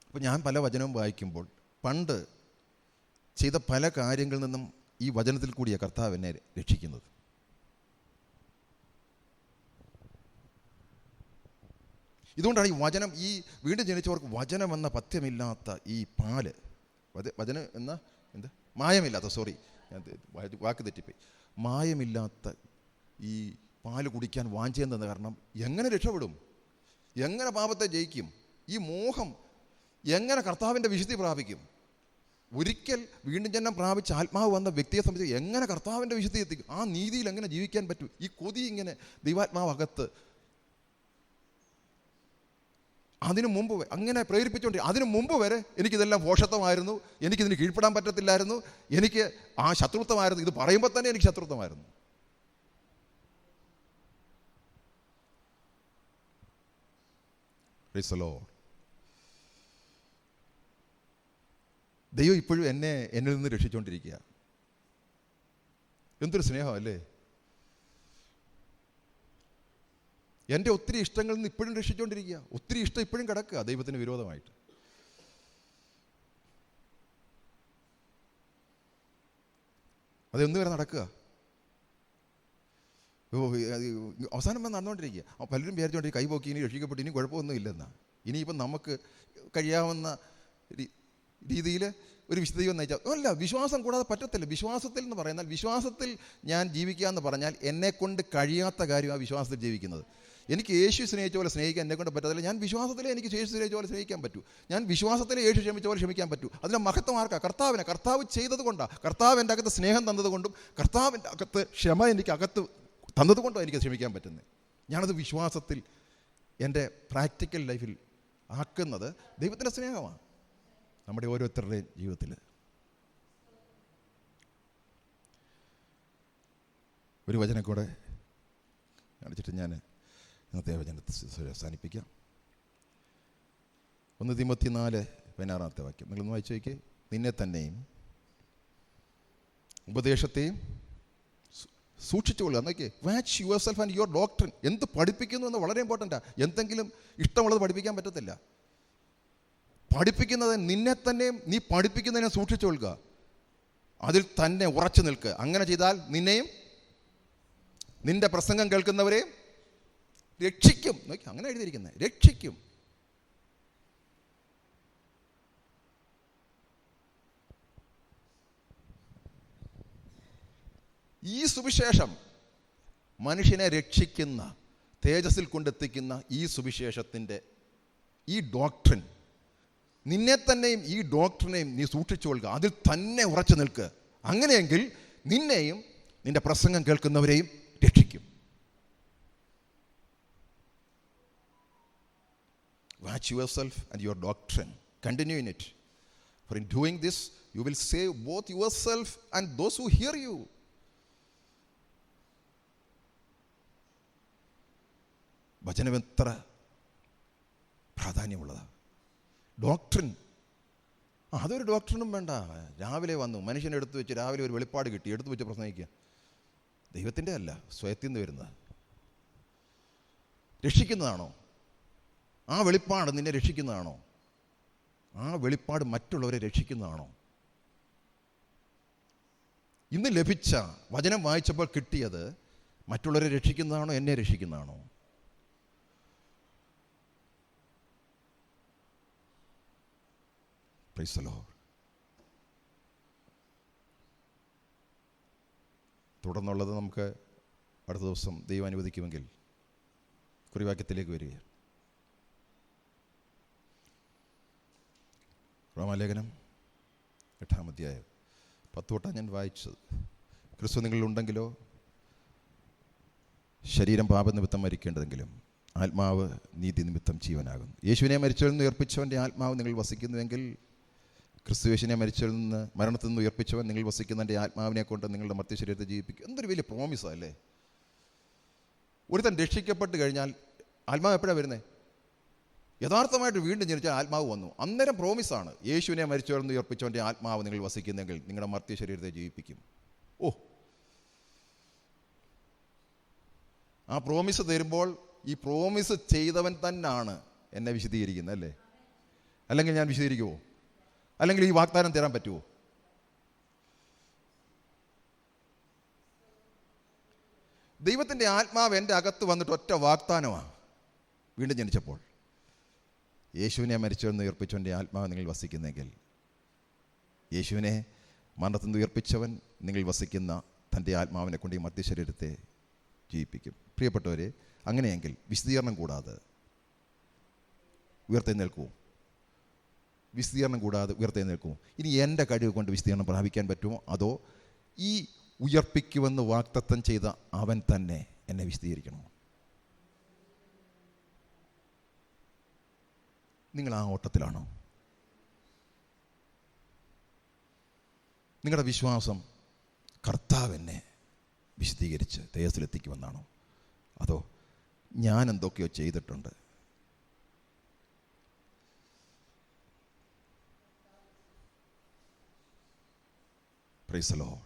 അപ്പോൾ ഞാൻ പല വചനവും വായിക്കുമ്പോൾ പണ്ട് ചെയ്ത പല കാര്യങ്ങളിൽ നിന്നും ഈ വചനത്തിൽ കൂടിയാണ് കർത്താവ് എന്നെ രക്ഷിക്കുന്നത്. ഇതുകൊണ്ടാണ് ഈ വചനം, ഈ വീണ്ടും ജനിച്ചവർക്ക് വചനം എന്ന പഥ്യമില്ലാത്ത ഈ പാല്, വചനം എന്ന എന്ത് മായമില്ലാത്ത, സോറി ഞാൻ വാക്ക് തെറ്റിപ്പോയി, മായമില്ലാത്ത ഈ പാല് കുടിക്കാൻ വാഞ്ചിയെന്നത് കാരണം എങ്ങനെ രക്ഷപ്പെടും? എങ്ങനെ പാപത്തെ ജയിക്കും? ഈ മോഹം എങ്ങനെ കർത്താവിൻ്റെ വിശുദ്ധി പ്രാപിക്കും? ഒരിക്കൽ വീണ്ടും ജന്മം പ്രാപിച്ച് ആത്മാവ് വന്ന വ്യക്തിയെ സംബന്ധിച്ച് എങ്ങനെ കർത്താവിൻ്റെ വിശുദ്ധി എത്തിക്കും? ആ നീതിയിൽ എങ്ങനെ ജീവിക്കാൻ പറ്റും? ഈ കൊതി ഇങ്ങനെ ദൈവാത്മാവകത്ത് അതിനു മുമ്പ് അങ്ങനെ പ്രേരിപ്പിച്ചുകൊണ്ട്, അതിനു മുമ്പ് വരെ എനിക്കിതെല്ലാം ഭോഷത്വമായിരുന്നു, എനിക്കിതിന് കീഴ്പ്പെടാൻ പറ്റത്തില്ലായിരുന്നു, എനിക്ക് ആ ശത്രുത്വമായിരുന്നു, ഇത് പറയുമ്പോൾ തന്നെ എനിക്ക് ശത്രുത്വമായിരുന്നു. Price the Lord. ദൈവം ഇപ്പോഴും എന്നിൽ നിന്ന് രക്ഷിച്ചുകൊണ്ടിരിക്കുക. എന്തൊരു സ്നേഹമല്ലേ! എൻ്റെ ഒത്തിരി ഇഷ്ടങ്ങളിൽ നിന്ന് ഇപ്പോഴും രക്ഷിച്ചുകൊണ്ടിരിക്കുക. ഒത്തിരി ഇഷ്ടം ഇപ്പോഴും കിടക്കുക ദൈവത്തിന് വിരോധമായിട്ട്. അതെന്ന് വരെ നടക്കുക, അവസാനം വന്ന് നടന്നുകൊണ്ടിരിക്കുക. പലരും വിചാരിച്ചുകൊണ്ടിരിക്കുക കൈ പോക്കി ഇനി രക്ഷിക്കപ്പെട്ട് ഇനി കുഴപ്പമൊന്നും ഇല്ലെന്നാ. ഇനിയിപ്പം നമുക്ക് കഴിയാവുന്ന രീതിയിൽ ഒരു വിശുദ്ധ ദൈവം നയിച്ചാൽ അല്ല, വിശ്വാസം കൂടാതെ പറ്റത്തില്ല. വിശ്വാസത്തിൽ എന്ന് പറയുന്നാൽ, വിശ്വാസത്തിൽ ഞാൻ ജീവിക്കുക എന്ന് പറഞ്ഞാൽ എന്നെക്കൊണ്ട് കഴിയാത്ത കാര്യമാണ് വിശ്വാസത്തിൽ ജീവിക്കുന്നത്. എനിക്ക് യേശു സ്നേഹിച്ച പോലെ സ്നേഹിക്കാൻ എന്നെക്കൊണ്ട് പറ്റത്തില്ല. ഞാൻ വിശ്വാസത്തിലേ എനിക്ക് യേശു സ്നേഹിച്ച പോലെ സ്നേഹിക്കാൻ പറ്റൂ. ഞാൻ വിശ്വാസത്തിലെ യേശു ക്ഷമിച്ച പോലെ ക്ഷമിക്കാൻ പറ്റൂ. അതിൻ്റെ മഹത്വം ആർക്കാ? കർത്താവിനെ. കർത്താവ് ചെയ്തത് കൊണ്ടാണ്, കർത്താവ് എൻ്റെ അകത്ത് സ്നേഹം തന്നതുകൊണ്ടും കർത്താവിൻ്റെ അകത്ത് ക്ഷമ എനിക്ക് അകത്ത് തന്നതുകൊണ്ടാണ് എനിക്ക് ക്ഷമിക്കാൻ പറ്റുന്നത്. ഞാനത് വിശ്വാസത്തിൽ എൻ്റെ പ്രാക്ടിക്കൽ ലൈഫിൽ ആക്കുന്നത് ദൈവത്തിൻ്റെ സ്നേഹമാണ് നമ്മുടെ ഓരോരുത്തരുടെയും ജീവിതത്തിൽ. ഒരു വചനം കൂടെ കാണിച്ചിട്ട് ഞാൻ ഇന്നത്തെ വചനത്തെ അവസാനിപ്പിക്കാം. 1 തിമോത്തി 4:16 വാക്യം നിങ്ങളൊന്ന് വായിച്ചു നോക്കിയേ. നിന്നെ തന്നെയും ഉപദേശത്തെയും സൂക്ഷിച്ചുകൊള്ളുക. എന്നൊക്കെ watch your self and your doctrine. എന്ത് പഠിപ്പിക്കുന്നു എന്ന് വളരെ ഇമ്പോർട്ടൻ്റാണ്. എന്തെങ്കിലും ഇഷ്ടമുള്ളത് പഠിപ്പിക്കാൻ പറ്റത്തില്ല. പഠിപ്പിക്കുന്നത് നിന്നെ തന്നെയും നീ പഠിപ്പിക്കുന്നതിനെ സൂക്ഷിച്ചുകൊള്ളുക, അതിൽ തന്നെ ഉറച്ചു നിൽക്കുക. അങ്ങനെ ചെയ്താൽ നിന്നെയും നിന്റെ പ്രസംഗം കേൾക്കുന്നവരെയും രക്ഷിക്കും. നോക്കി, അങ്ങനെ എഴുതിയിരിക്കുന്നത്, രക്ഷിക്കും. ഈ സുവിശേഷം മനുഷ്യനെ രക്ഷിക്കുന്ന, തേജസ്സിൽ കൊണ്ടെത്തിക്കുന്ന ഈ സുവിശേഷത്തിൻ്റെ ഈ ഡോക്ട്രിൻ, നിന്നെ തന്നെയും ഈ ഡോക്ടറിനെയും നീ സൂക്ഷിച്ചുകൊള്ളുക, അതിൽ തന്നെ ഉറച്ചു നിൽക്കുക. അങ്ങനെയെങ്കിൽ നിന്നെയും നിന്റെ പ്രസംഗം കേൾക്കുന്നവരെയും രക്ഷിക്കും. Watch yourself and your doctrine. Continue in it. For in doing this, you will save both yourself and those who hear you. വചനം എത്ര പ്രാധാന്യമുള്ളതാണ്. ഡോക്ട്രിൻ, അതൊരു ഡോക്ട്രിനും വേണ്ട. രാവിലെ വന്നു മനുഷ്യനെ എടുത്തു വെച്ച് രാവിലെ ഒരു വെളിപ്പാട് കിട്ടി, എടുത്തു വെച്ച് പ്രസംഗിക്കുക. ദൈവത്തിൻ്റെ അല്ല, സ്വയത്തിൽ നിന്ന് വരുന്നത്. രക്ഷിക്കുന്നതാണോ ആ വെളിപ്പാട്? നിന്നെ രക്ഷിക്കുന്നതാണോ ആ വെളിപ്പാട്? മറ്റുള്ളവരെ രക്ഷിക്കുന്നതാണോ? ഇന്ന് ലഭിച്ച വചനം വായിച്ചപ്പോൾ കിട്ടിയത് മറ്റുള്ളവരെ രക്ഷിക്കുന്നതാണോ, എന്നെ രക്ഷിക്കുന്നതാണോ? Praise the Lord. തുടർന്നുള്ളത് നമുക്ക് അടുത്ത ദിവസം ദൈവം അനുവദിക്കുമെങ്കിൽ കുറിവാക്യത്തിലേക്ക് വരിക. റോമാലേഖനം 8-ാം അധ്യായം 10 തൊട്ടാണ് ഞാൻ വായിച്ചത്. ക്രിസ്തു നിങ്ങളിലുണ്ടെങ്കിലോ ശരീരം പാപനിമിത്തം മരിക്കേണ്ടതെങ്കിലും ആത്മാവ് നീതി നിമിത്തം ജീവനാകുന്നു. യേശുവിനെ മരിച്ചവരിൽ നിന്ന് ഉയർപ്പിച്ചവൻ്റെ ആത്മാവ് നിങ്ങൾ വസിക്കുന്നുവെങ്കിൽ, ക്രിസ്തു യേശുവിനെ മരിച്ചവരിൽ നിന്ന് മരണത്തിൽ നിന്ന് ഉയർപ്പിച്ചവൻ നിങ്ങൾ വസിക്കുന്നതിൻ്റെ ആത്മാവിനെ കൊണ്ട് നിങ്ങളുടെ മർത്യ ശരീരത്തെ ജീവിപ്പിക്കും. എന്തൊരു വലിയ പ്രോമിസാണ് അല്ലേ? ഒരുത്തൻ രക്ഷിക്കപ്പെട്ട് കഴിഞ്ഞാൽ ആത്മാവ് എപ്പോഴാണ് വരുന്നത്? യഥാർത്ഥമായിട്ട് വീണ്ടും ജനിച്ചാൽ ആത്മാവ് വന്നു. അന്നേരം പ്രോമിസാണ്, യേശുവിനെ മരിച്ചവരിൽ നിന്ന് ഉയർപ്പിച്ചവൻ്റെ ആത്മാവ് നിങ്ങൾ വസിക്കുന്നെങ്കിൽ നിങ്ങളുടെ മർത്യ ശരീരത്തെ ജീവിപ്പിക്കും. ഓ, ആ പ്രോമിസ് തരുമ്പോൾ ഈ പ്രോമിസ് ചെയ്തവൻ തന്നെയാണ് എന്നെ വിശദീകരിക്കുന്നത് അല്ലേ? അല്ലെങ്കിൽ ഞാൻ വിശദീകരിക്കുമോ? അല്ലെങ്കിൽ ഈ വാഗ്ദാനം തരാൻ പറ്റുമോ? ദൈവത്തിൻ്റെ ആത്മാവ് എൻ്റെ അകത്ത് വന്നിട്ട് ഒറ്റ വാഗ്ദാനമാണ് വീണ്ടും ജനിച്ചപ്പോൾ. യേശുവിനെ മരിച്ചവൻ ഉയർപ്പിച്ചവൻ്റെ ആത്മാവ് നിങ്ങൾ വസിക്കുന്നെങ്കിൽ, യേശുവിനെ മരണത്തിൽ നിന്ന് ഉയർപ്പിച്ചവൻ നിങ്ങൾ വസിക്കുന്ന തൻ്റെ ആത്മാവിനെ കൊണ്ട് ഈ മധ്യശരീരത്തെ ജീവിപ്പിക്കും. പ്രിയപ്പെട്ടവരെ, അങ്ങനെയെങ്കിൽ വിശദീകരണം കൂടാതെ ഉയർത്തെഴുന്നേൽക്കുമോ? വിശദീകരണം കൂടാതെ ഉയർത്തെഴുന്നേൽക്കുമോ? ഇനി എൻ്റെ കഴിവ് കൊണ്ട് വിശദീകരണം പ്രാപിക്കാൻ പറ്റുമോ? അതോ ഈ ഉയർപ്പിക്കുമെന്ന് വാഗ്ദത്തം ചെയ്ത അവൻ തന്നെ എന്നെ വിശദീകരിക്കണമോ? നിങ്ങൾ ആ ഓട്ടത്തിലാണോ? നിങ്ങളുടെ വിശ്വാസം കർത്താവ് എന്നെ വിശദീകരിച്ച് തേജസ്സിലെത്തിക്കുമെന്നാണോ? അതോ ഞാൻ എന്തൊക്കെയോ ചെയ്തിട്ടുണ്ട്, price the Lord,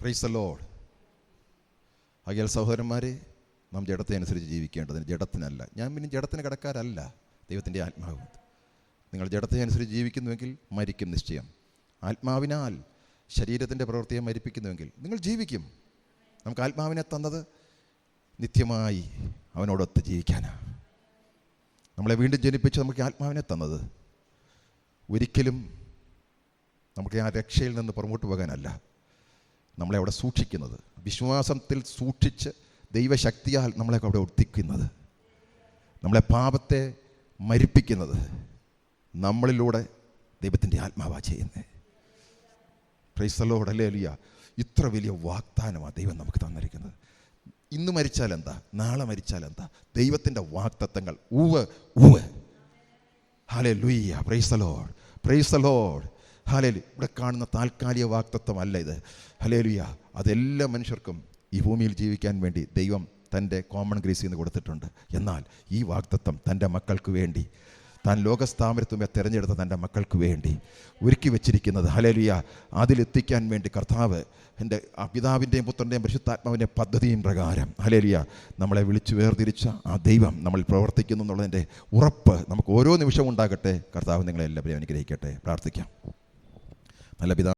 praise the Lord. ആകയാൽ സഹോദരന്മാരെ, നാം ജഡത്തെ അനുസരിച്ച് ജീവിക്കേണ്ടതിന് ജഡത്തിനല്ല. ഞാൻ പിന്നെ ജഡത്തിന് കടക്കാരല്ല, ദൈവത്തിൻ്റെ ആത്മാവ്. നിങ്ങൾ ജഡത്തെ അനുസരിച്ച് ജീവിക്കുന്നുവെങ്കിൽ മരിക്കും നിശ്ചയം. ആത്മാവിനാൽ ശരീരത്തിൻ്റെ പ്രവൃത്തിയെ മരിപ്പിക്കുന്നുവെങ്കിൽ നിങ്ങൾ ജീവിക്കും. നമുക്ക് ആത്മാവിനെ തന്നത് നിത്യമായി അവനോടൊത്ത് ജീവിക്കാനാണ്. നമ്മളെ വീണ്ടും ജനിപ്പിച്ച് നമുക്ക് ആത്മാവിനെ തന്നത് ഒരിക്കലും നമുക്ക് ആ രക്ഷയിൽ നിന്ന് പുറമോട്ട് പോകാനല്ല, നമ്മളെ അവിടെ സൂക്ഷിക്കുന്നത്, വിശ്വാസത്തിൽ സൂക്ഷിച്ച് ദൈവശക്തിയാൽ നമ്മളെ അവിടെ ഒട്ടിക്കുന്നത്, നമ്മളെ പാപത്തെ മരിപ്പിക്കുന്നത് നമ്മളിലൂടെ ദൈവത്തിൻ്റെ ആത്മാവാണ് ചെയ്യുന്നത്. Price the Lord, hallelujah. ഇത്ര വലിയ വാഗ്ദാനമാണ് ദൈവം നമുക്ക് തന്നിരിക്കുന്നത്. ഇന്ന് മരിച്ചാൽ എന്താ, നാളെ മരിച്ചാൽ എന്താ? ദൈവത്തിൻ്റെ വാഗ്ദത്തങ്ങൾ ഉവ്വ് ഉവ്വ്. Hallelujah, price the Lord, praise the Lord, hallelujah. ഇവിടെ കാണുന്ന താൽക്കാലിക വാഗ്ദത്തമല്ല ഇത്, ഹല്ലേലൂയ. അതെല്ലാ മനുഷ്യർക്കും ഈ ഭൂമിയിൽ ജീവിക്കാൻ വേണ്ടി ദൈവം തൻ്റെ കോമൺ ഗ്രേസിൽ നിന്ന് കൊടുത്തിട്ടുണ്ട്. എന്നാൽ ഈ വാഗ്ദത്തം തൻ്റെ മക്കൾക്ക് വേണ്ടി, താൻ ലോകസ്ഥാപനത്തുമേ തിരഞ്ഞെടുത്ത തൻ്റെ മക്കൾക്ക് വേണ്ടി ഒരുക്കി വെച്ചിരിക്കുന്നത്, ഹല്ലേലൂയ, അതിലെത്തിക്കാൻ വേണ്ടി കർത്താവ് എൻ്റെ പിതാവിൻ്റെയും പുത്രൻ്റെയും പരിശുദ്ധാത്മാവിൻ്റെ പദ്ധതിയും പ്രകാരം, ഹല്ലേലൂയ, നമ്മളെ വിളിച്ചു വേർതിരിച്ച ആ ദൈവം നമ്മൾ പ്രവർത്തിക്കുന്നു എന്നുള്ളതിൻ്റെ ഉറപ്പ് നമുക്ക് ഓരോ നിമിഷവും ഉണ്ടാകട്ടെ. കർത്താവ് നിങ്ങളെല്ലാവരെയും അനുഗ്രഹിക്കട്ടെ. പ്രാർത്ഥിക്കാം. നല്ല പിതാ